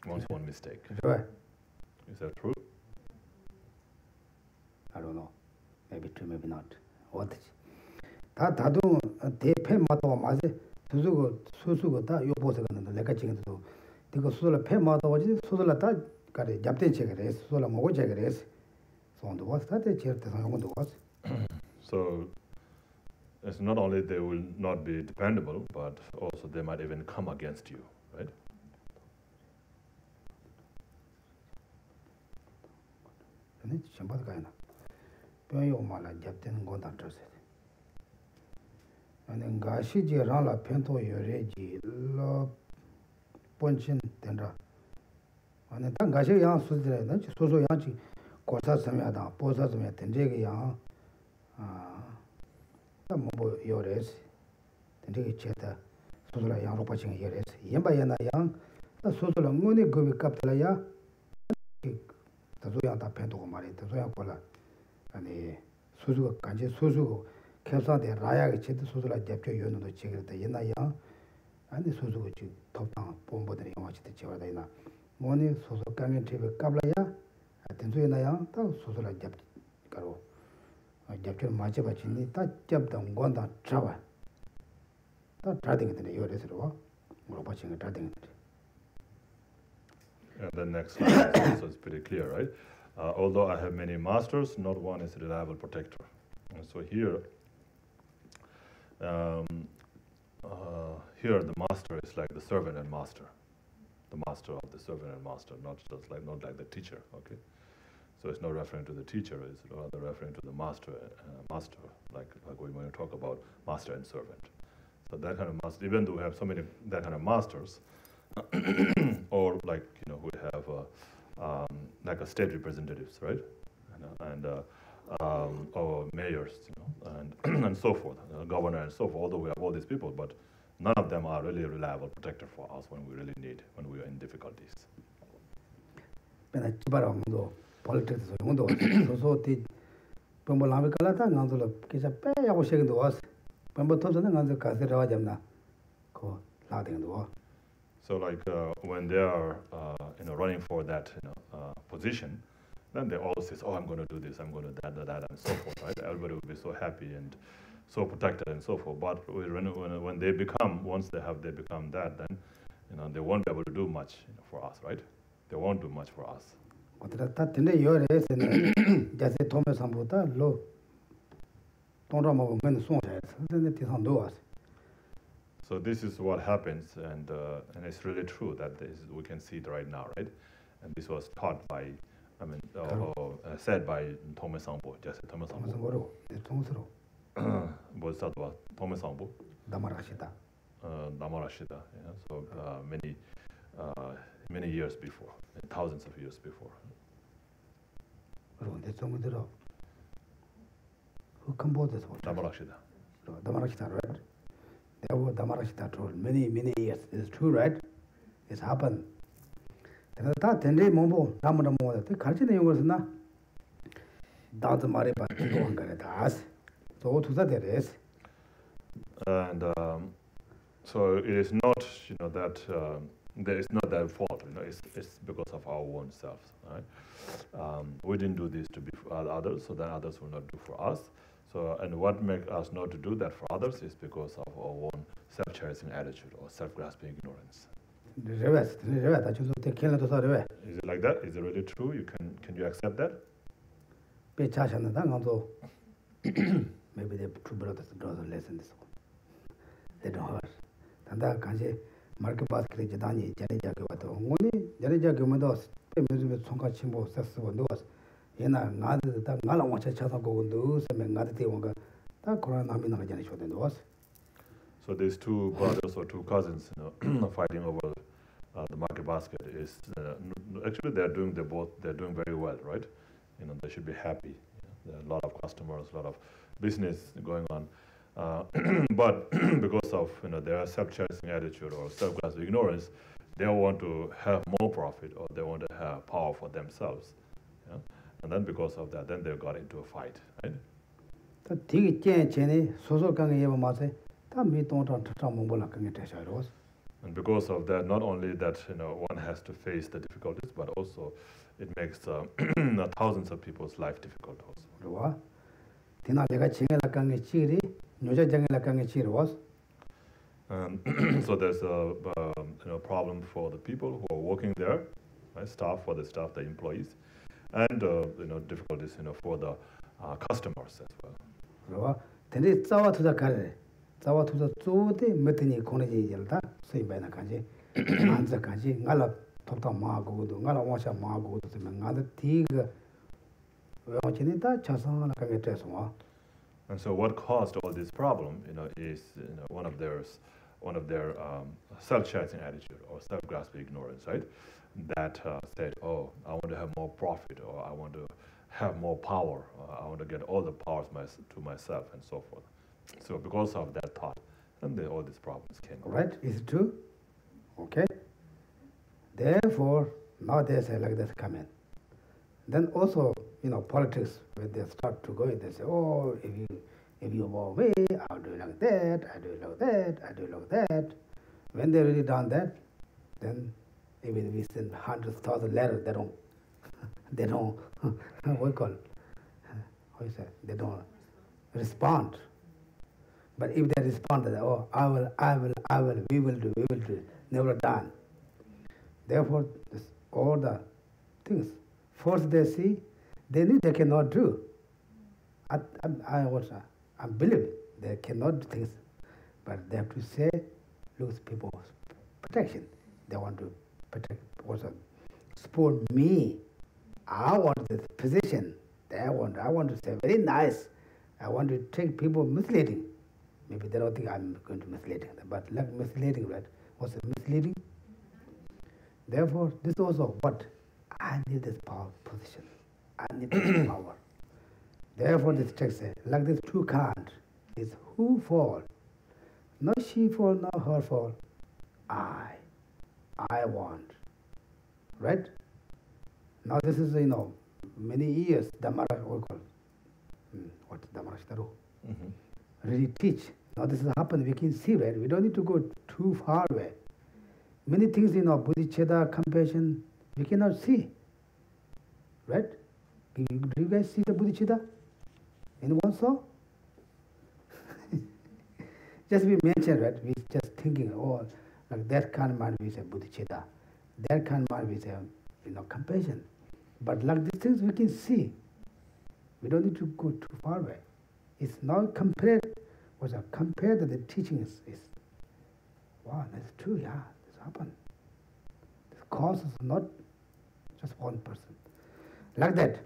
one's own mistake. Right. Is that true? I don't know. Maybe true, maybe not. What is Tadu, they pay Mato Maze, Susu, you both are like a chicken to do. Because Sula pay Mato, Sula got a Japte checker, Sula Mogo checker, so on the was that a chair on the was. So it's not only they will not be dependable, but also they might even come against you, right? And it's Shambat Pyo Mala Japten Gonda Trust. And then Gashi Rala Pento Yoreji Lo Ponchin Tendra. And then Gashi Yang Sudre, Soso Yanchi, Kosa Samyada, Posa Samya Tendregi Yang, Mobo Yores, Tendregi Cheta, Sosola Yang Ropaching Yores, Yamba Yana Yang, the Sosola Muni Gobi Kaptalaya, the Zoyanta Pento Mari, the Zoyakola, and the Suzu Kanji Suzu. Kelsa de Raya Chit Susula Japio Yuno to check the Yena Yang and the Suzu top down Pombo de Yamachi the Chevadina. Moni Susu coming to Kablaya at Tenzuina Yang, Susula Jap Caro. Japio Machibachini, that Jap down Gonda Trava. That trading in the US or watching a trading. And the next slide is also pretty clear, right? Although I have many masters, not one is a reliable protector. And so here, here the master is like the servant and master, the master of the servant and master, not like the teacher. Okay, so it's not referring to the teacher; it's rather referring to the master, like when we talk about master and servant. So that kind of master, even though we have so many that kind of masters, or like we have like a state representatives, right, or mayors, and so forth, governor and so forth. Although we have all these people, but none of them are really a reliable protector for us when we really need, when we are in difficulties. Politics, so the Pombolamicalata, Nanzola, Kisha, I was shaking the was. Pombotos and the Casera, go louding the war. So, like when they are, running for that, position, then they all say, "Oh, I'm going to do this, I'm going to that, and so forth." Right? Everybody will be so happy and so protected and so forth. But when they become, once they become that, then they won't be able to do much for us, right? They won't do much for us. So this is what happens, and it's really true that we can see it right now, right? And this was taught by, said by Tome Sangpo, Geshe Tenley. Bodhisattva Tome Sangpo. Dharmarakshita. Dharmarakshita, so many years before, thousands of years before. Who composed this one? Dharmarakshita. Dharmarakshita, right? There was Dharmarakshita told many years. It's true, right? It's happened. Then that 10 day Mombo, Ramadamo, the culture was not. That's Maripa, so to that there is. And so it is not, that there is not their fault. It's because of our own selves, right? We didn't do this to be for others, so then others will not do for us. So, and what makes us not to do that for others is because of our own self-cherishing attitude or self-grasping ignorance. Is it like that? Is it really true? Can you accept that? Maybe the two brothers draw the lesson this one. They don't hurt. And that can say, market basket Jadani, Janija, only Janija Gumados, Pemizu Sonka Chimbo, Sasso, those. Yena, Nala watch a chat go and do some Nadi Wanga, that Koran Amina Janisho than was. So these two brothers or two cousins, fighting over the market basket is actually they're doing very well, right? They should be happy. There are a lot of customers, a lot of business going on, but because of their self-cherishing attitude or self-grasping ignorance, they want to have more profit or they want to have power for themselves. Yeah? And then because of that, then they got into a fight, right? And because of that, not only that one has to face the difficulties, but also it makes thousands of people's life difficult also. So there's a problem for the people who are working there, right? Staff, for the staff, the employees, and difficulties for the customers as well. Zawa to the Zodi, Metini Koneji Yelda, say by the Kanji, Anza Kanji, Ngala Tota Mago, Ngala Washa Mago, the Mangada Tiga, Wachinita, Chasan, Kageteswa. And so, what caused all this problem, is one of their self-cherishing attitude or self-grasping ignorance, right? That said, oh, I want to have more profit, or I want to have more power, or I want to get all the powers to myself, and so forth. So because of that thought, and all these problems came. Right? Is it true? Okay. Therefore, nowadays I like this comment. Then also, politics, when they start to go, they say, oh, if you go away, I'll do it like that, I do it like that, I do it like that. When they really done that, then even we send 100,000 letters, they don't, what you call, how you say, they don't respond. But if they respond that, oh, I will, we will do, never done. Therefore, all the things, first they see, they knew they cannot do. I believe they cannot do things, but they have to say, lose people's protection. They want to protect, also support me. I want this position. I want to say very nice. I want to take people misleading. Maybe they don't think I'm going to mislead them, but like misleading, right? What's it misleading? Therefore, this is also what I need this power position. I need this power. Therefore, this text says, like this two can't, is who fall? Not she fall, not her fall. I want. Right? Now this is, many years, Dharmarakshita, really teach. Now this has happened, we can see, right? We don't need to go too far away. Many things, bodhicitta, compassion, we cannot see. Right? Do you guys see the bodhicitta in one soul? Just we mentioned, right? We just thinking, oh, like that kind of mind we say bodhicitta. That kind of mind we say, compassion. But like these things we can see. We don't need to go too far away. It's now compared to the teachings is wow, that's true, yeah, this happened. This cause is not just one person. Like that.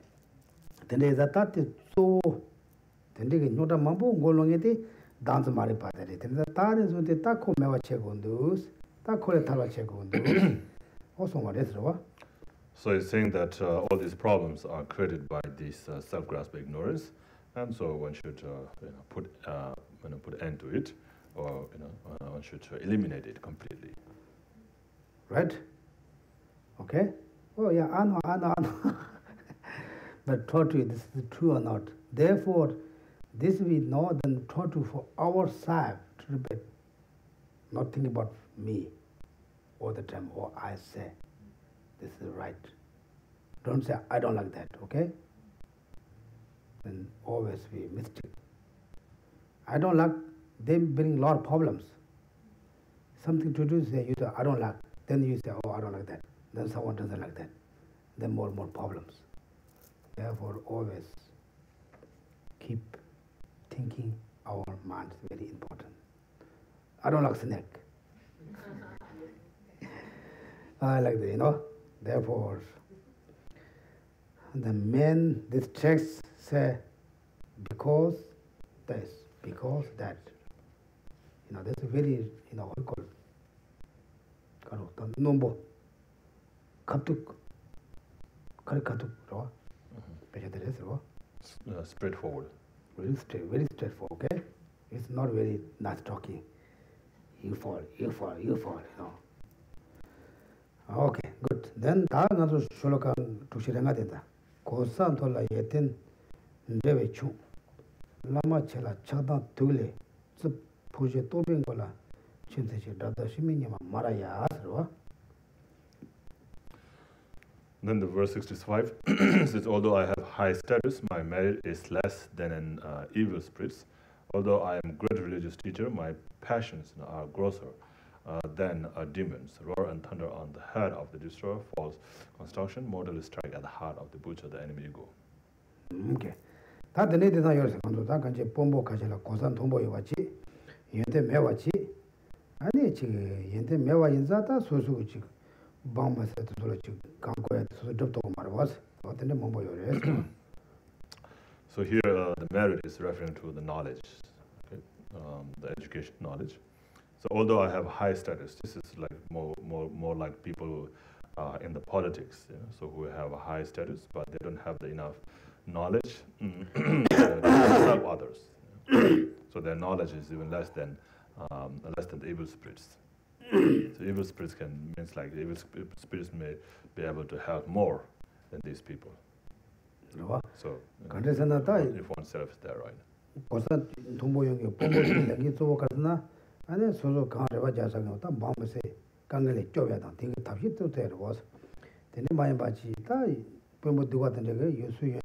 Then there is a thought so then they get not a mambo go along it dance mari padre. Then the thought is with the taco meva chegundus, taco tala chegundus. Also what is it? So it's saying that all these problems are created by this self-grasping ignorance. And so one should put end to it, or one should eliminate it completely. Right? Okay? Oh yeah, I know. But totally, this is true or not. Therefore, this we know, then totally for ourselves to repeat, not think about me all the time, or I say, this is right. Don't say, I don't like that, okay? Then always be mistake. I don't like, they bring a lot of problems. Something to do, say, you say, I don't like. Then you say, oh, I don't like that. Then someone doesn't like that. Then more and more problems. Therefore, always keep thinking our mind is very important. I don't like snake. Like that, Therefore, this text say because this, because that. That's a very, what you call it, number, katuk, katuk, straightforward. Very straightforward, okay? It's not very nice talking. You fall. Okay, good. Then, another sholokan to Shiranga. Kosan tola yetin ndewe chung. Lama chela chada tule. Zip puje tobing gola. Chintechi dada shiminima maraya asro. Then the verse 65 says, although I have high status, my merit is less than an evil spirit's. Although I am a great religious teacher, my passions are grosser than demons. Roar and thunder on the head of the destroyer, false construction, mortally strike at the heart of the butcher, the enemy ego. Okay. That the need is not yours. That can pombo kajala kosan tombo yovachi, yente mewachi, and each yente mewa inzata, susu chik, bamba set to the chik, kanko, so drop to marvas, what in the mombo yores. So here the merit is referring to the knowledge, okay? The education knowledge. So although I have high status, this is like more like people in the politics, so who have a high status, but they don't have enough knowledge to help others. So their knowledge is even less than the evil spirits. So evil spirits means like evil spirits may be able to help more than these people. So if oneself is there, right? Kosan tombo yongi pombo yangi sobo kasna, and so can't ever just bomb say, Kangale Jovia, think it tapit to there was. Then my bachi, Pombo do what and you see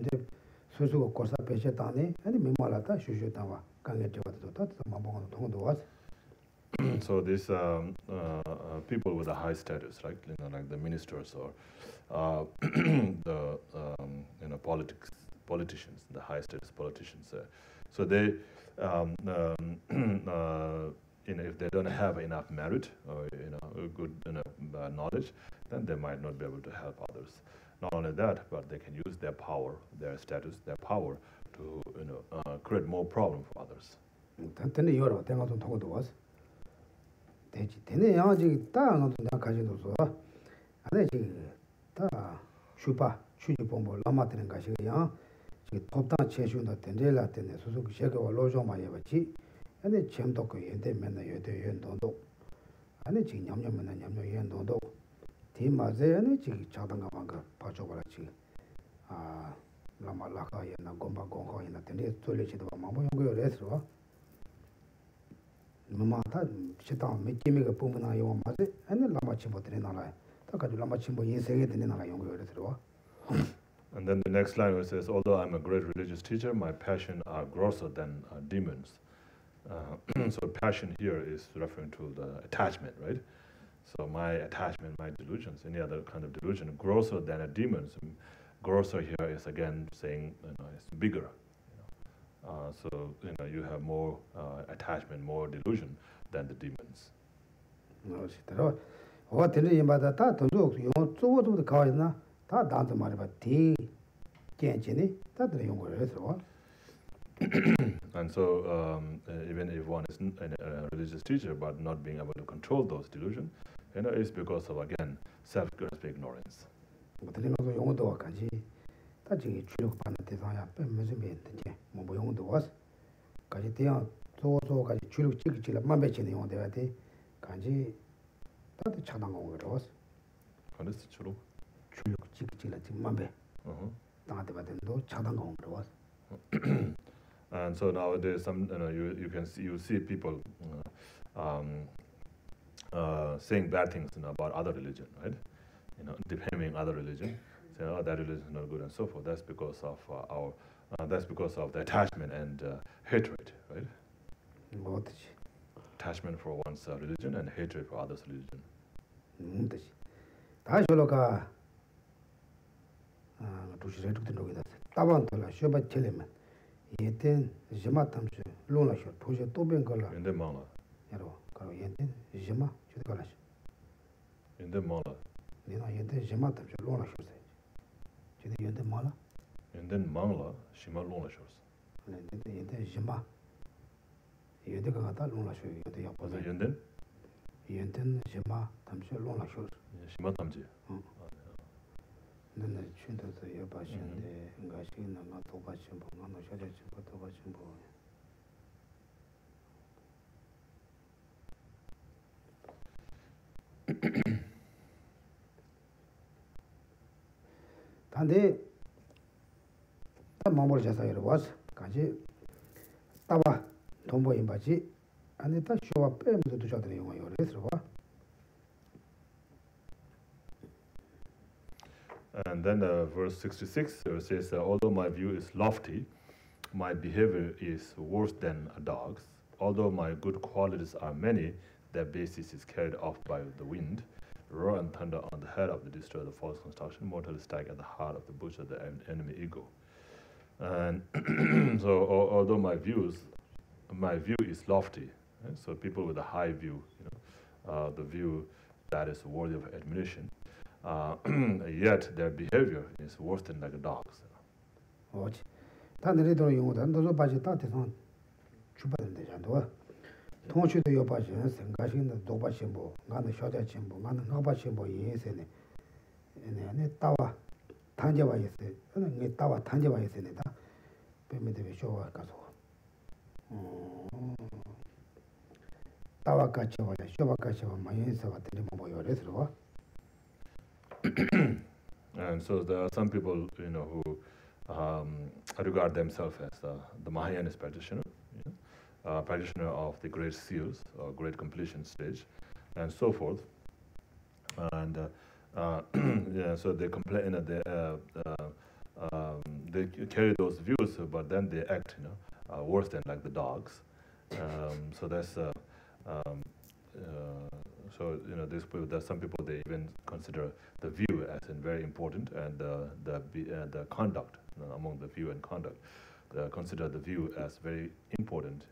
Susu Kosa Peshetani, and Mimalata, Shushutawa, Kanget to that, Mabon to was. So these people with a high status, right? Like the ministers or the politicians, the high status politicians. So they, if they don't have enough merit or good knowledge, then they might not be able to help others. Not only that, but they can use their power, their status, their power to create more problem for others. Then you are told to us. Then Yaji Tang Kajido, and then Shupa, Chujipombo, Lamatin Kashiya, she popped out Cheshun, the Tendela, and the Suzuki Shako, Lojo Mayachi, and the Chemtoko, and the Mena Yondo, and the Chinyam and Yam Yondo, Timaze, and the Chiki Chatangavanga, Pachowalachi, Lama Laka, and Gomba Gongo, and the Tennis to let you Mambo Restaurant. Mamata, Chitan, make me a Pumana Yomase, and the Lama Chimbo Trinala. Lama Chimbo is in a younger. And then the next line says, although I'm a great religious teacher, my passion are grosser than demons. So passion here is referring to the attachment, right? So my attachment, my delusions, any other kind of delusion, grosser than a demon's. Grosser here is again saying it's bigger. So you have more attachment, more delusion than the demons. What did you about that? To look, you want to do the car now? That down to my tea, Jenny, that the younger restaurant. And so, even if one is a religious teacher but not being able to control those delusions, it's because of, again, self-grasped ignorance. But then also, you want to work, that's a true panatizaya, Pemazimate, Moboyong was. Kajitia, so Chulu Chickilla, Mambechin on the day, Kanji, that's the Chanang was. What is true? Chulu Chickilla, Mambe. Not about them, Chanang was. And so nowadays, you see people saying bad things about other religion, right? Defaming other religion, saying, "Oh, that religion is not good," and so forth. That's because of that's because of the attachment and hatred, right? What? Attachment for one's religion and hatred for others' religion. 다시로가 도시를 듣는 거다. 따반돌라 쇼바 텔레만. 예텐 지마탐스 롱라쇼 포제 또벤 걸라. In the mala. 여러 그리고 예텐 지마 주도 걸라. In the mala. Nina Yende Jima Tamsha Lona Shose. Chidi Yende Mala? Yenden Mangla, Shima Lona shows. Yende Jima. Yende Kangata Lona Shose, Yende Yaposa. Yenden? Yenden Jima Tamsha Lona Shose. Shima Tamji. Then the Chinta Yabashin, the Gashin, not Tobachimbo, no Shajachimbo, Tobachimbo. Tande Mamor Jasayr was Kaji Tava Tombo in Baji, and it show up to Chadri on your reservoir. And then verse 66 says, although my view is lofty, my behavior is worse than a dog's. Although my good qualities are many, their basis is carried off by the wind. Roar and thunder on the head of the destroyer, the false construction, mortal strike at the heart of the butcher, the enemy ego. And so, although my view is lofty, right? So people with a high view, the view that is worthy of admiration, yet their behavior is worse than like a dog's. Watch. Tanneridor you would under the budget that is on Chupan de Jandoa. Don't you do your budget and gashing the Dobachimbo, not the Shota Chimbo, not the Nobachimbo, yes, and a tower Tanjava is it, and a tower Tanjava is in it. Payment of a show a castle. Tawa Kacha, Showa Kacha, my answer at the Limbo your reservoir. And so there are some people, who regard themselves as the Mahayanist practitioner, practitioner of the great seals or great completion stage, and so forth. And so they complain that they carry those views, but then they act, worse than like the dogs. So that's so these people, there's some people they even consider the view as in very important, and the conduct among the view and conduct. Consider the view as very important,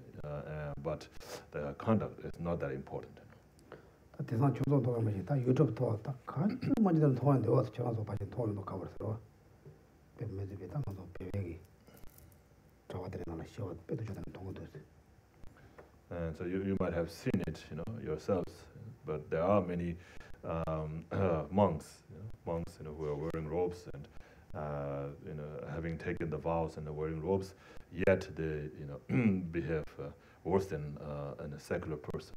but the conduct is not that important. That is not chosen to me. That YouTube to attack. Can't much than torn the earth channels of Pachin Torn covers. Maybe the tongue of Peggy. Tawadrin on a show, better than Tongus. And so you might have seen it, yourselves, but there are many monks, who are wearing robes and having taken the vows and wearing robes, yet they behave worse than a secular person.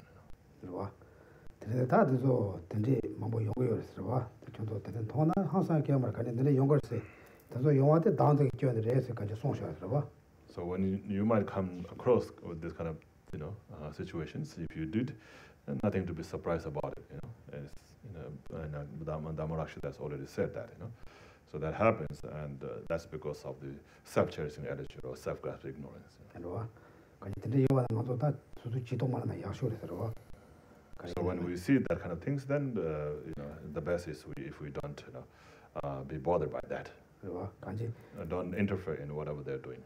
That is all the Mambo Yogi, the Tona, Hansa Camera, and the younger say, so you want it down to join the race, and just social. So when you might come across with this kind of situations, if you did, nothing to be surprised about it, as and Dharmarakshita has already said that, So that happens, and that's because of the self-cherishing attitude or self-grasping ignorance. So when we see that kind of things, then the best is if we don't be bothered by that. Don't interfere in whatever they're doing.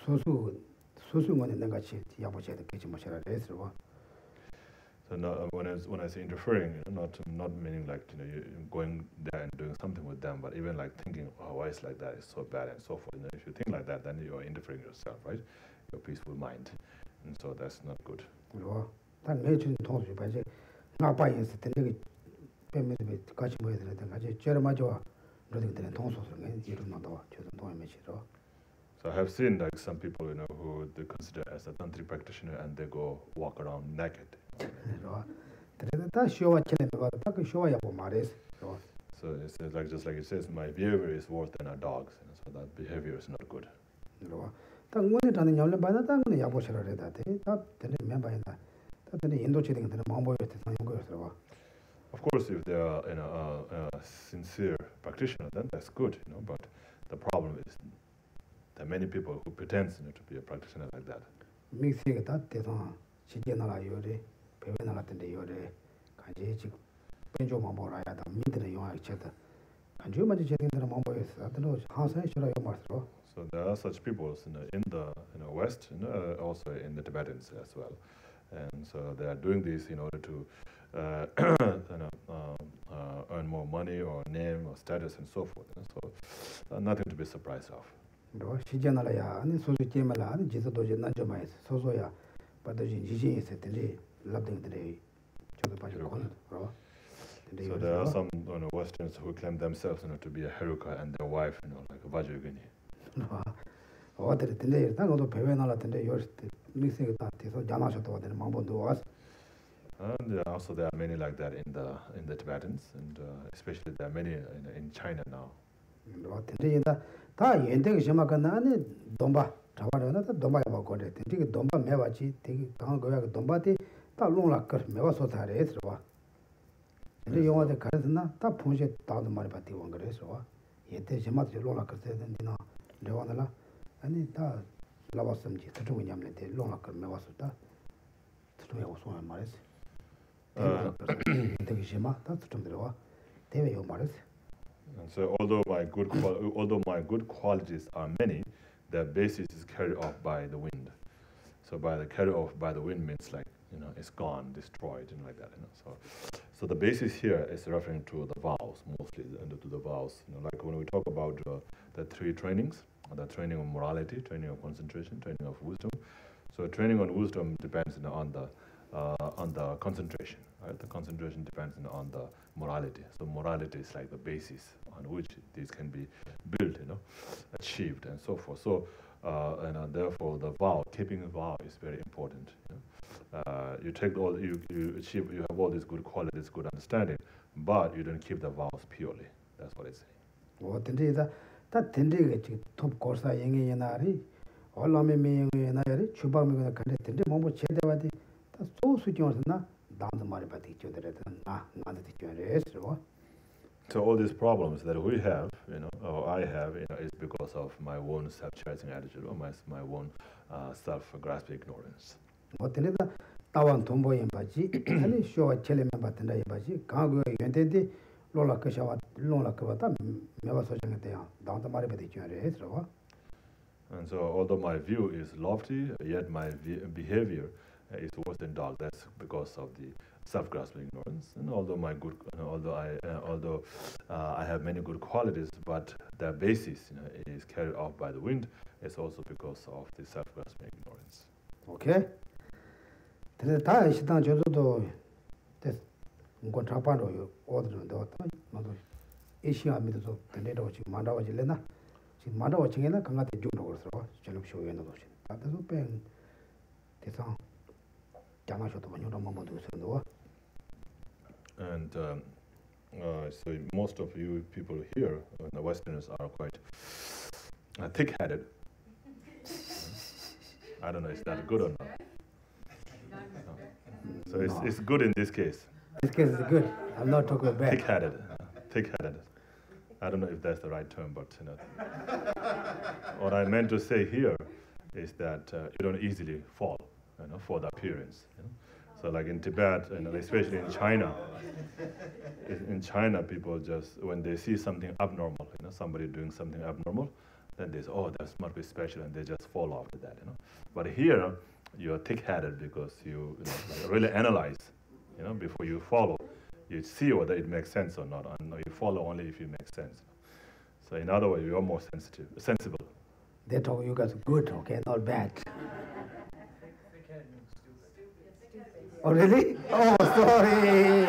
So when I say interfering, not meaning like you going there and doing something with them, but even like thinking, oh, why is like that? It's so bad and so forth. If you think like that, then you are interfering yourself, right? Your peaceful mind, and so that's not good. So I have seen like some people, who they consider as a tantric practitioner, and they go walk around naked. So it says like just like it says, my behavior is worse than a dog's, so that behavior is not good. Of course, if they are a sincere practitioner, then that's good, But the problem is there are many people who pretend to be a practitioner like that. So there are such people in the West, also in the Tibetans as well, And so they are doing this in order to earn more money or name or status and so forth. So nothing to be surprised of. 시전하라야 아니 소소 게임을 아니 지도도 난점아서 소소야 받아진 지진이 있었는데 랍등들이 저도 빠지고 그러. So there are some Westerns who claim themselves to be a Heruka and their wife, like Vajrayogini. 어들 근데 당도 배회 나라던데 요스 리스가 다 돼서 자나셔도 되는 방법도 왔어. And also there are many like that in the Tibetans, and especially there are many in China now. 근데 다 연대가 심하거나 아니 돈바 잡아려나 돈바에 먹고 그래. 되게 돈바 매와지 되게 강한 거야. 돈바데 다 롱락 거 매와서 다래서 봐. 근데 영화에 가르쳤나 다 풍시 다도 말이 받고 온 거래서 와. 예때 심하게 롱락 거서 된디나 레와나라 아니 다 라바섬지 저쪽에 냠는데 롱락 거 매와서다. 저쪽에 오소만 말했어. 되게 심하 다 저쪽 들어와. 대외 요 말했어. And so although my good qualities are many, their basis is carried off by the wind. So by the carried off by the wind means like it's gone, destroyed, like that. So the basis here is referring to the vows, mostly to the vows. Like when we talk about the three trainings, the training of morality, training of concentration, training of wisdom. So training on wisdom depends on the concentration. Right? The concentration depends on the morality. So morality is like the basis on which these can be built, achieved, and so forth. So therefore, the vow, keeping a vow, is very important. You take all, you achieve, you have all these good qualities, good understanding, but you don't keep the vows purely. That's what it's saying. 뭐 근데다 다 된대게 톱 고사 영의 나리 얼마매 명의 나리 주방명의 간데 된대 뭐 제대와디 다 소수정으로나 나도 말이 받기 줘들은 나한테 줘래서. So all these problems that we have, or I have, is because of my own self-cherishing attitude or my own self-grasping ignorance. 뭐 근데다 따완 돈보인 바지 아니 쇼와 첼레면 받는다 이 바지 강고 연대데 롤라크샤와 롤라크바다 매와 소정한테야 나도 말이 받기 줘래서. And so although my view is lofty, yet my behavior is worse than dog. That's because of the self-grasping ignorance. And although I have many good qualities, but their basis is carried off by the wind, it's also because of the self-grasping ignorance. Okay. 근데 다 시당 저도 뭔가 잡아놓요. 어디로도 나도 이 시간 믿어서 된대로 지금 만나와질래나 지금 만나와지게나 강가대 중으로 그래서 저녁 쇼에 넣어서 다들 뺑 대상 장아셔도 많이 넘어도 있어요. And so most of you people here, the Westerners, are quite thick-headed. I don't know, is that good or not? So it's good in this case. This case is good. I'm not talking bad. Thick-headed. I don't know if that's the right term, but what I meant to say here is that you don't easily fall, for the appearance. So like in Tibet, especially in China, people just, when they see something abnormal, somebody doing something abnormal, then they say, oh, that must be special, and they just fall after that, But here, you're thick-headed because you really analyze, before you follow. You see whether it makes sense or not, and you follow only if it makes sense. So in other words, you're more sensible. They talk you guys good, okay, not bad. Oh, really? Oh, sorry.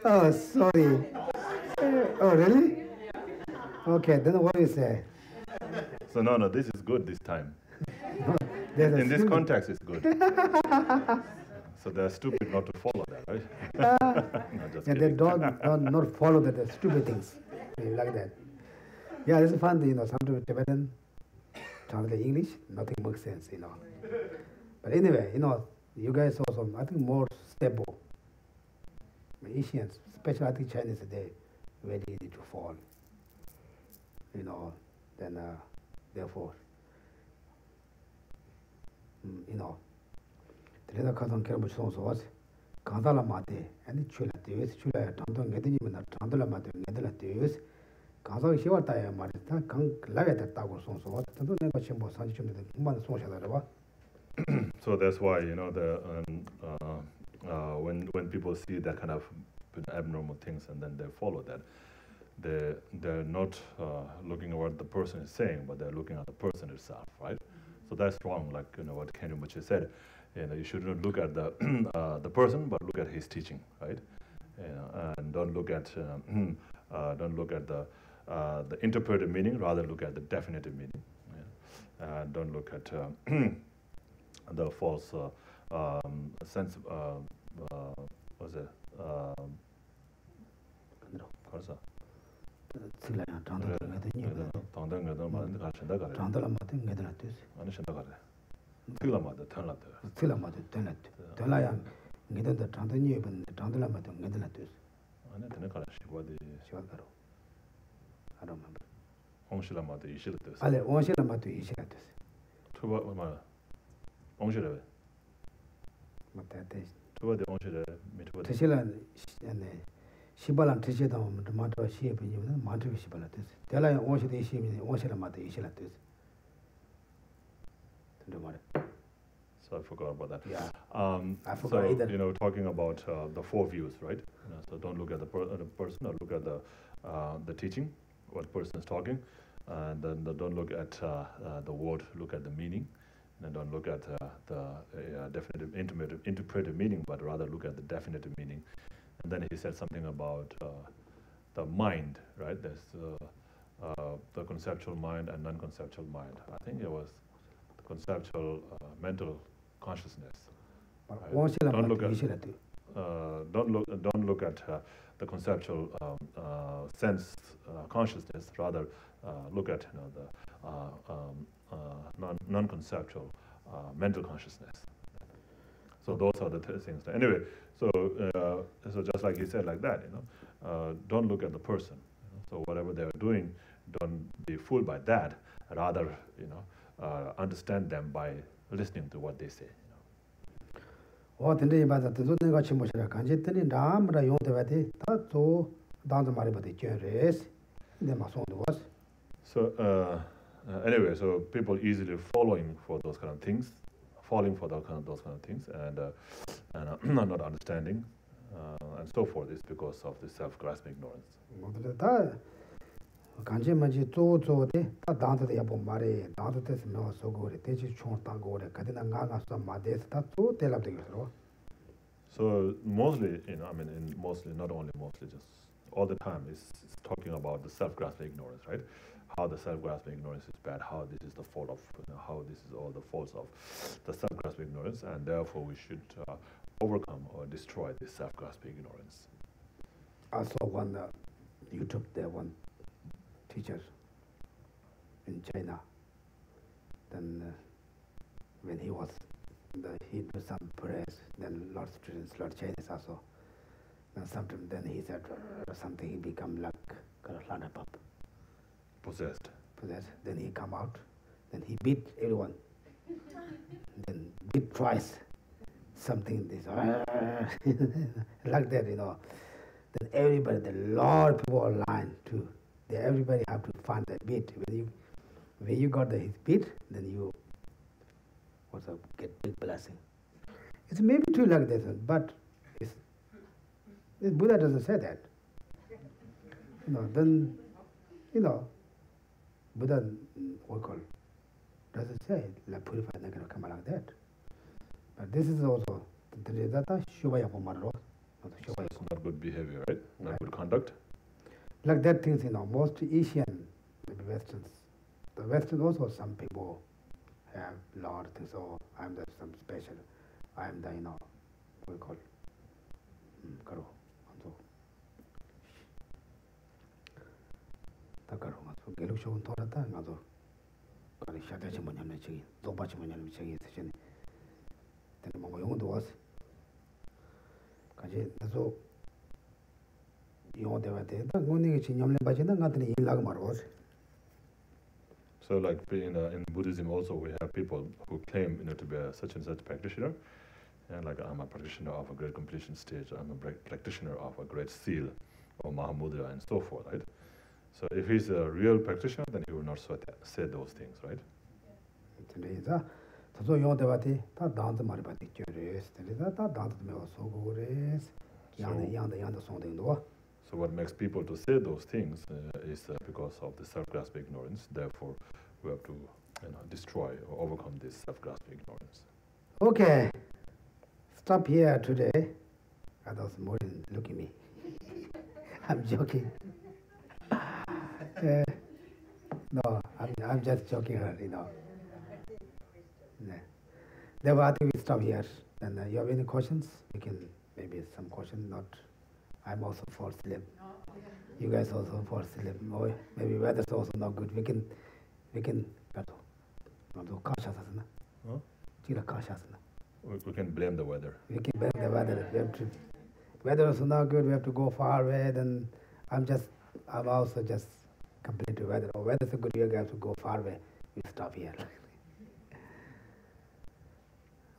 Oh, sorry. Oh, really? Okay, then what do you say? So no, this is good this time. In this context, it's good. So they're stupid not to follow that, right? No, just yeah, they don't not follow the stupid things like that. Yeah, it's fun, sometimes Tibetan translate English, nothing makes sense, But anyway, you guys also, I think, more stable. Asians, especially I think Chinese, they very easy to fall. Then therefore, 그래서 가서 결국 소소 와서 간달라 마대 아니 출라 되스 출라 당도 게더니면 당달라 마대 게들라 되스 가서 시war다야 말이다. 강 라게다 따고 손소. 또 내가 첨부 산지 좀 그만 손셔다 봐. So that's why, you know, when people see that kind of abnormal things and then they follow that, they're not looking at what the person is saying, but they're looking at the person itself, right? So that's wrong, like, you know, what Ken Rinpoche said. You know, you shouldn't look at the person, but look at his teaching, right? You know, and don't look at the interpreted meaning, rather look at the definitive meaning. Yeah? And don't look at the false sense. What's it? I don't remember. 옹실라마도 이실듯. 알레 옹실라마도 이실듯. 투바 뭐 옹실에. 맞다데. 투바데 옹실에 미투바. 대실란 네. 시발란 드시다 보면 마트 시에비면 마트 시발라듯. 대라야 옹실에 시에면 옹실라마도 이실듯. 근데 말이야. So I forgot about that. Yeah. I forgot so, either. You know, talking about the four views, right? You know, so don't look at the person, or look at the teaching, what person is talking, and then don't look at the word, look at the meaning, and don't look at the definitive, interpretive meaning, but rather look at the definitive meaning. And then he said something about the mind, right? There's the conceptual mind and non-conceptual mind. I think it was the conceptual mental consciousness. Right? Don't look at the conceptual sense consciousness. Rather, look at, you know, the non-conceptual mental consciousness. So those are the things. Anyway, so just like he said, like that, you know, don't look at the person. You know? So whatever they are doing, don't be fooled by that. Rather, you know, understand them by listening to what they say. 어 근데 맞아. 또 내가 침모시라 간제더니 남라 용대바데 다또 단도 말이 버데 쩨레스. 근데 마송도 was. So anyway, so people easily falling for those kind of things, falling for those kind of things, and not understanding, and so forth, is because of the self-grasping ignorance. 다 간제만지 쪼쪼데 다 단도데 야보 말에 단도데스 너 소고레 대지 총 땅고레 가데나 나가서 마데스 다또 텔랍데기로. So mostly, you know, I mean, mostly, not only mostly, just all the time is talking about the self-grasping ignorance, right? How the self-grasping ignorance is bad, how this is the fault of, you know, how this is all the faults of the self-grasping ignorance, and therefore we should overcome or destroy this self-grasping ignorance. I saw one YouTube there, one teacher in China. Then when he was, he do some prayers. Then lot of students, lot of Chinese also. And sometimes then he said something. He become like possessed. Then he come out. Then he beat everyone. Then beat twice. Something this like that, you know. Then everybody, the lot of people are lying too. Everybody have to find that beat. When you got his beat, then you also get big blessing. It's maybe true like this, but Buddha doesn't say that. You know, then, you know, Buddha, doesn't say like purified not going to come like that. But this is also the not good behavior, right? Not good conduct. Like that things, you know, most Asian, maybe Westerns, the Western also some people have a lot of things. So I'm the some special. I'm the, you know, what we call Karo. So Karo. So Gelusho Torata, another Karishatachimonamichi, Dobachimoniamichi, then Mongoyong was Kaji, so you know, they were there. So, like in Buddhism, also we have people who claim, you know, to be such and such practitioner, and like I'm a practitioner of a great completion stage, I'm a practitioner of a great seal, or Mahamudra, and so forth, right? So if he's a real practitioner, then he will not say those things, right? So what makes people to say those things is because of the self-grasping ignorance. Therefore, we have to destroy or overcome this self-grasping ignorance. Okay, stop here today. Others more than look at me. I'm joking. No, I'm just joking her, Therefore, I think we stop here. And you have any questions? We can maybe some question. Not, I'm also fall asleep. You guys also fall asleep. Oh, maybe weather's also not good. We can. We can blame the weather. We can blame the weather. We have to. Weather is not good. We have to go far away. Then I'm also just complain to weather. Oh, weather's good. You have to go far away. We stop here.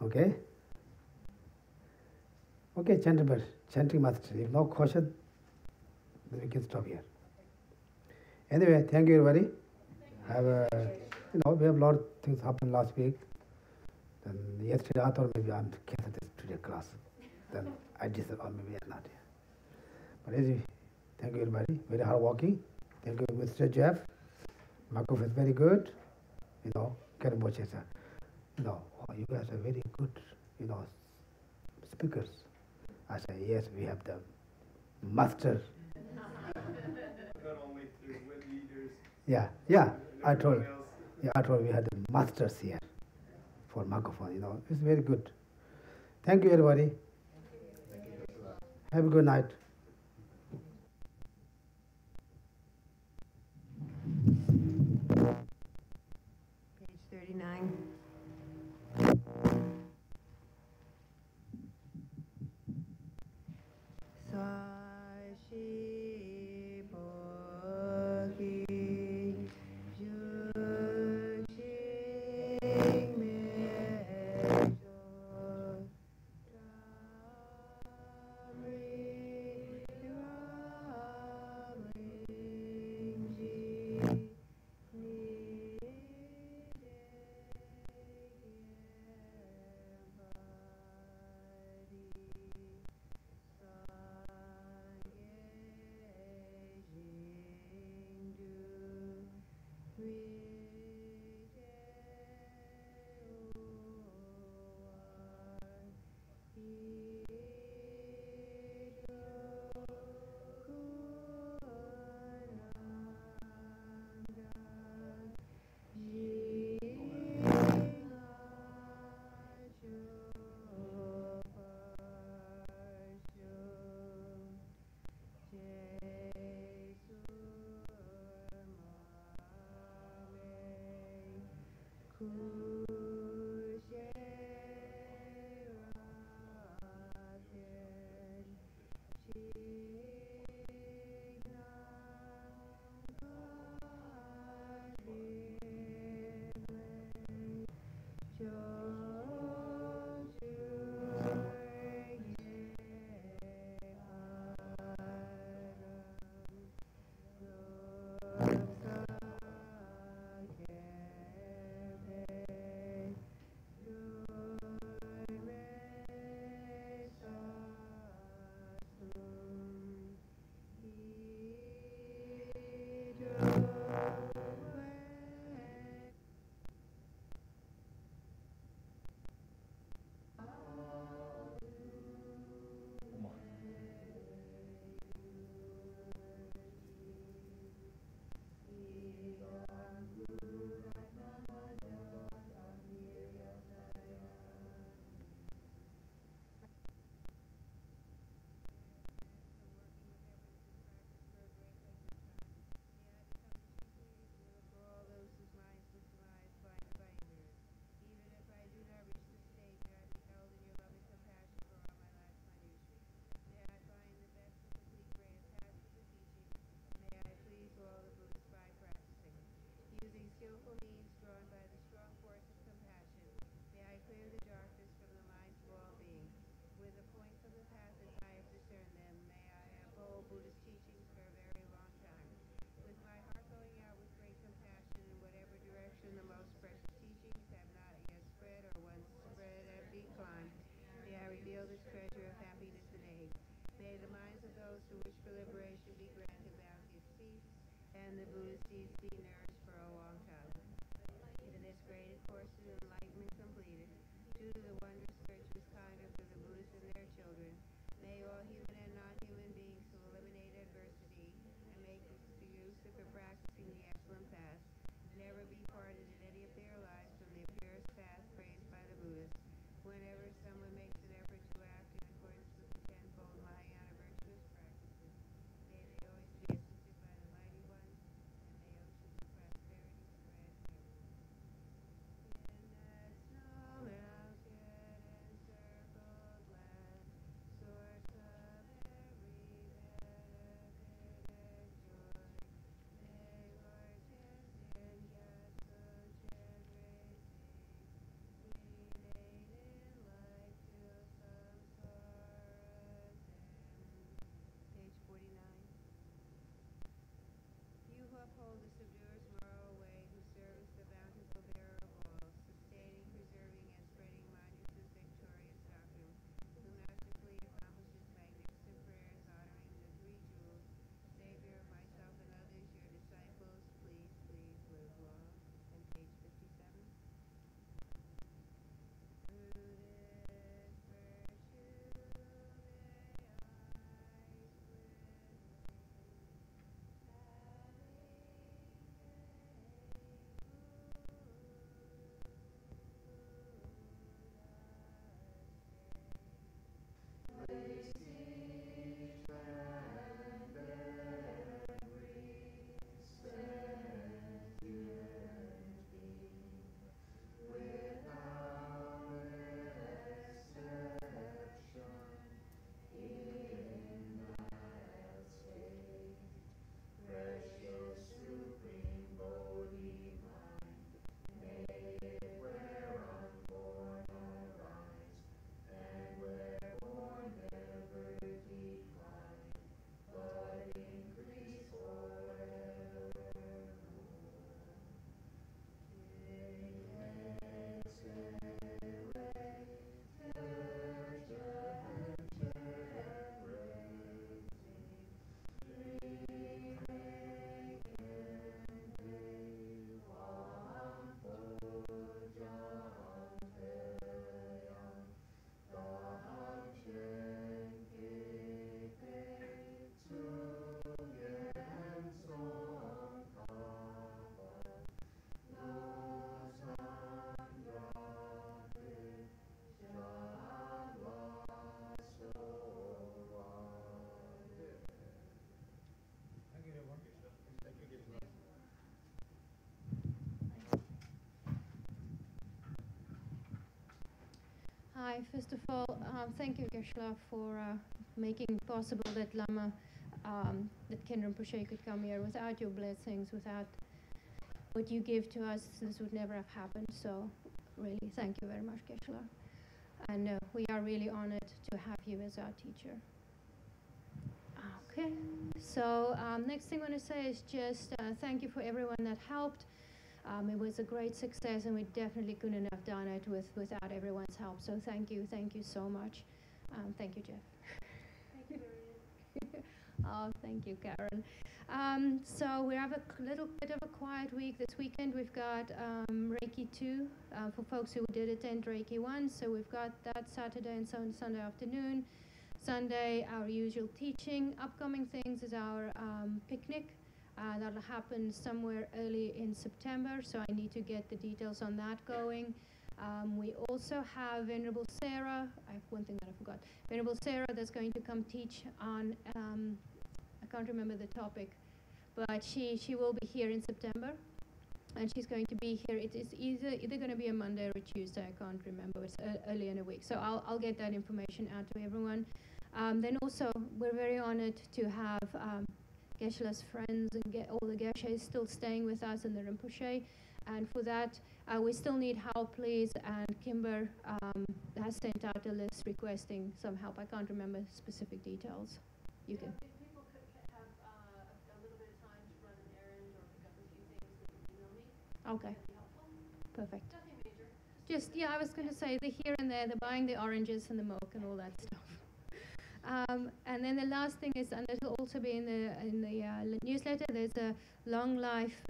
Okay? Okay, chanting master. If no question, then we can stop here. Anyway, thank you everybody. Have we have a lot of things happened last week. Then yesterday I thought maybe I'm cancel this today class. Then I decided, or maybe I'm not here. But anyway, thank you everybody. Very hard working. Thank you, Mr. Jeff. Makuf is very good. Karamboche sir. You guys are very good, speakers. I say, yes, we have the master. Not only with leaders. Yeah. I told we had the masters here for microphone. It's very good. Thank you, everybody. Have a good night. Page 39. souls to which for liberation be granted bounty of cease, and the Buddha's seeds be nourished for a long time. To this great course of enlightenment completed, due to the wondrous virtuous conduct of the Buddhists and their children, may all human and non-human beings who eliminate adversity and make use of for practicing the excellent path never be parted in any of their lives from the purest path praised by the Buddhists. Whenever someone makes an effort to act in accordance with the tenfold Mahayana virtuous practices, may they always be assisted by the Mighty One, and may oceans of prosperity spread everywhere. In that snow mountain encircled land, source of every benefit and joy, may Lord Tenzin Gyatso Chenrezig remain in life till samsara ends. Page 49. You who uphold the subduer's moral way, who service the bountiful bearer of all, sustaining, preserving, and spreading Manjush's victorious doctrine, who masterfully accomplishes magnificent prayers honoring the three jewels, Savior of myself and others, your disciples, please, please live long. And page 57. Through this virtue may I split Hi, first of all, thank you, Geshe, for making possible that Lama, that Ken Rinpoche could come here. Without your blessings, without what you give to us, this would never have happened. So, really, thank you very much, Geshe. And we are really honored to have you as our teacher. Okay, so next thing I want to say is just thank you for everyone that helped. It was a great success, and we definitely couldn't have done it without everyone's help. So thank you so much. Thank you, Jeff. Thank you, Marian. Oh, thank you, Karen. So we have a little bit of a quiet week this weekend. We've got Reiki 2 for folks who did attend Reiki 1. So we've got that Saturday and Sunday afternoon. Sunday, our usual teaching. Upcoming things is our picnic. That'll happen somewhere early in September, so I need to get the details on that going. We also have Venerable Sarah. I have one thing that I forgot. Venerable Sarah that's going to come teach on, I can't remember the topic, but she will be here in September. And she's going to be here. It is either going to be a Monday or a Tuesday. I can't remember. It's early in the week. So I'll get that information out to everyone. Then also, we're very honored to have Geshe-la's friends and all the Geshes still staying with us in the Rinpoche. And for that, we still need help, please. And Kimber has sent out a list requesting some help. I can't remember specific details. You can. If people could have a little bit of time to run an errand or pick up a few things, they can email me. Okay. That'd be helpful. Perfect. Nothing major. Just, yeah, I was going to say the here and there, the buying the oranges and the milk and all that stuff. And then the last thing is, and it will also be in the newsletter, there's a long life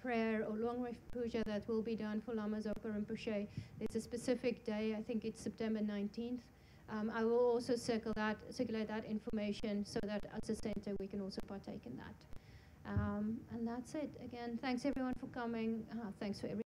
prayer or long life puja that will be done for Lama Zopa Rinpoche. It's a specific day, I think it's September 19th. I will also circulate that information so that as a center we can also partake in that. And that's it. Again, thanks everyone for coming. Thanks for everyone.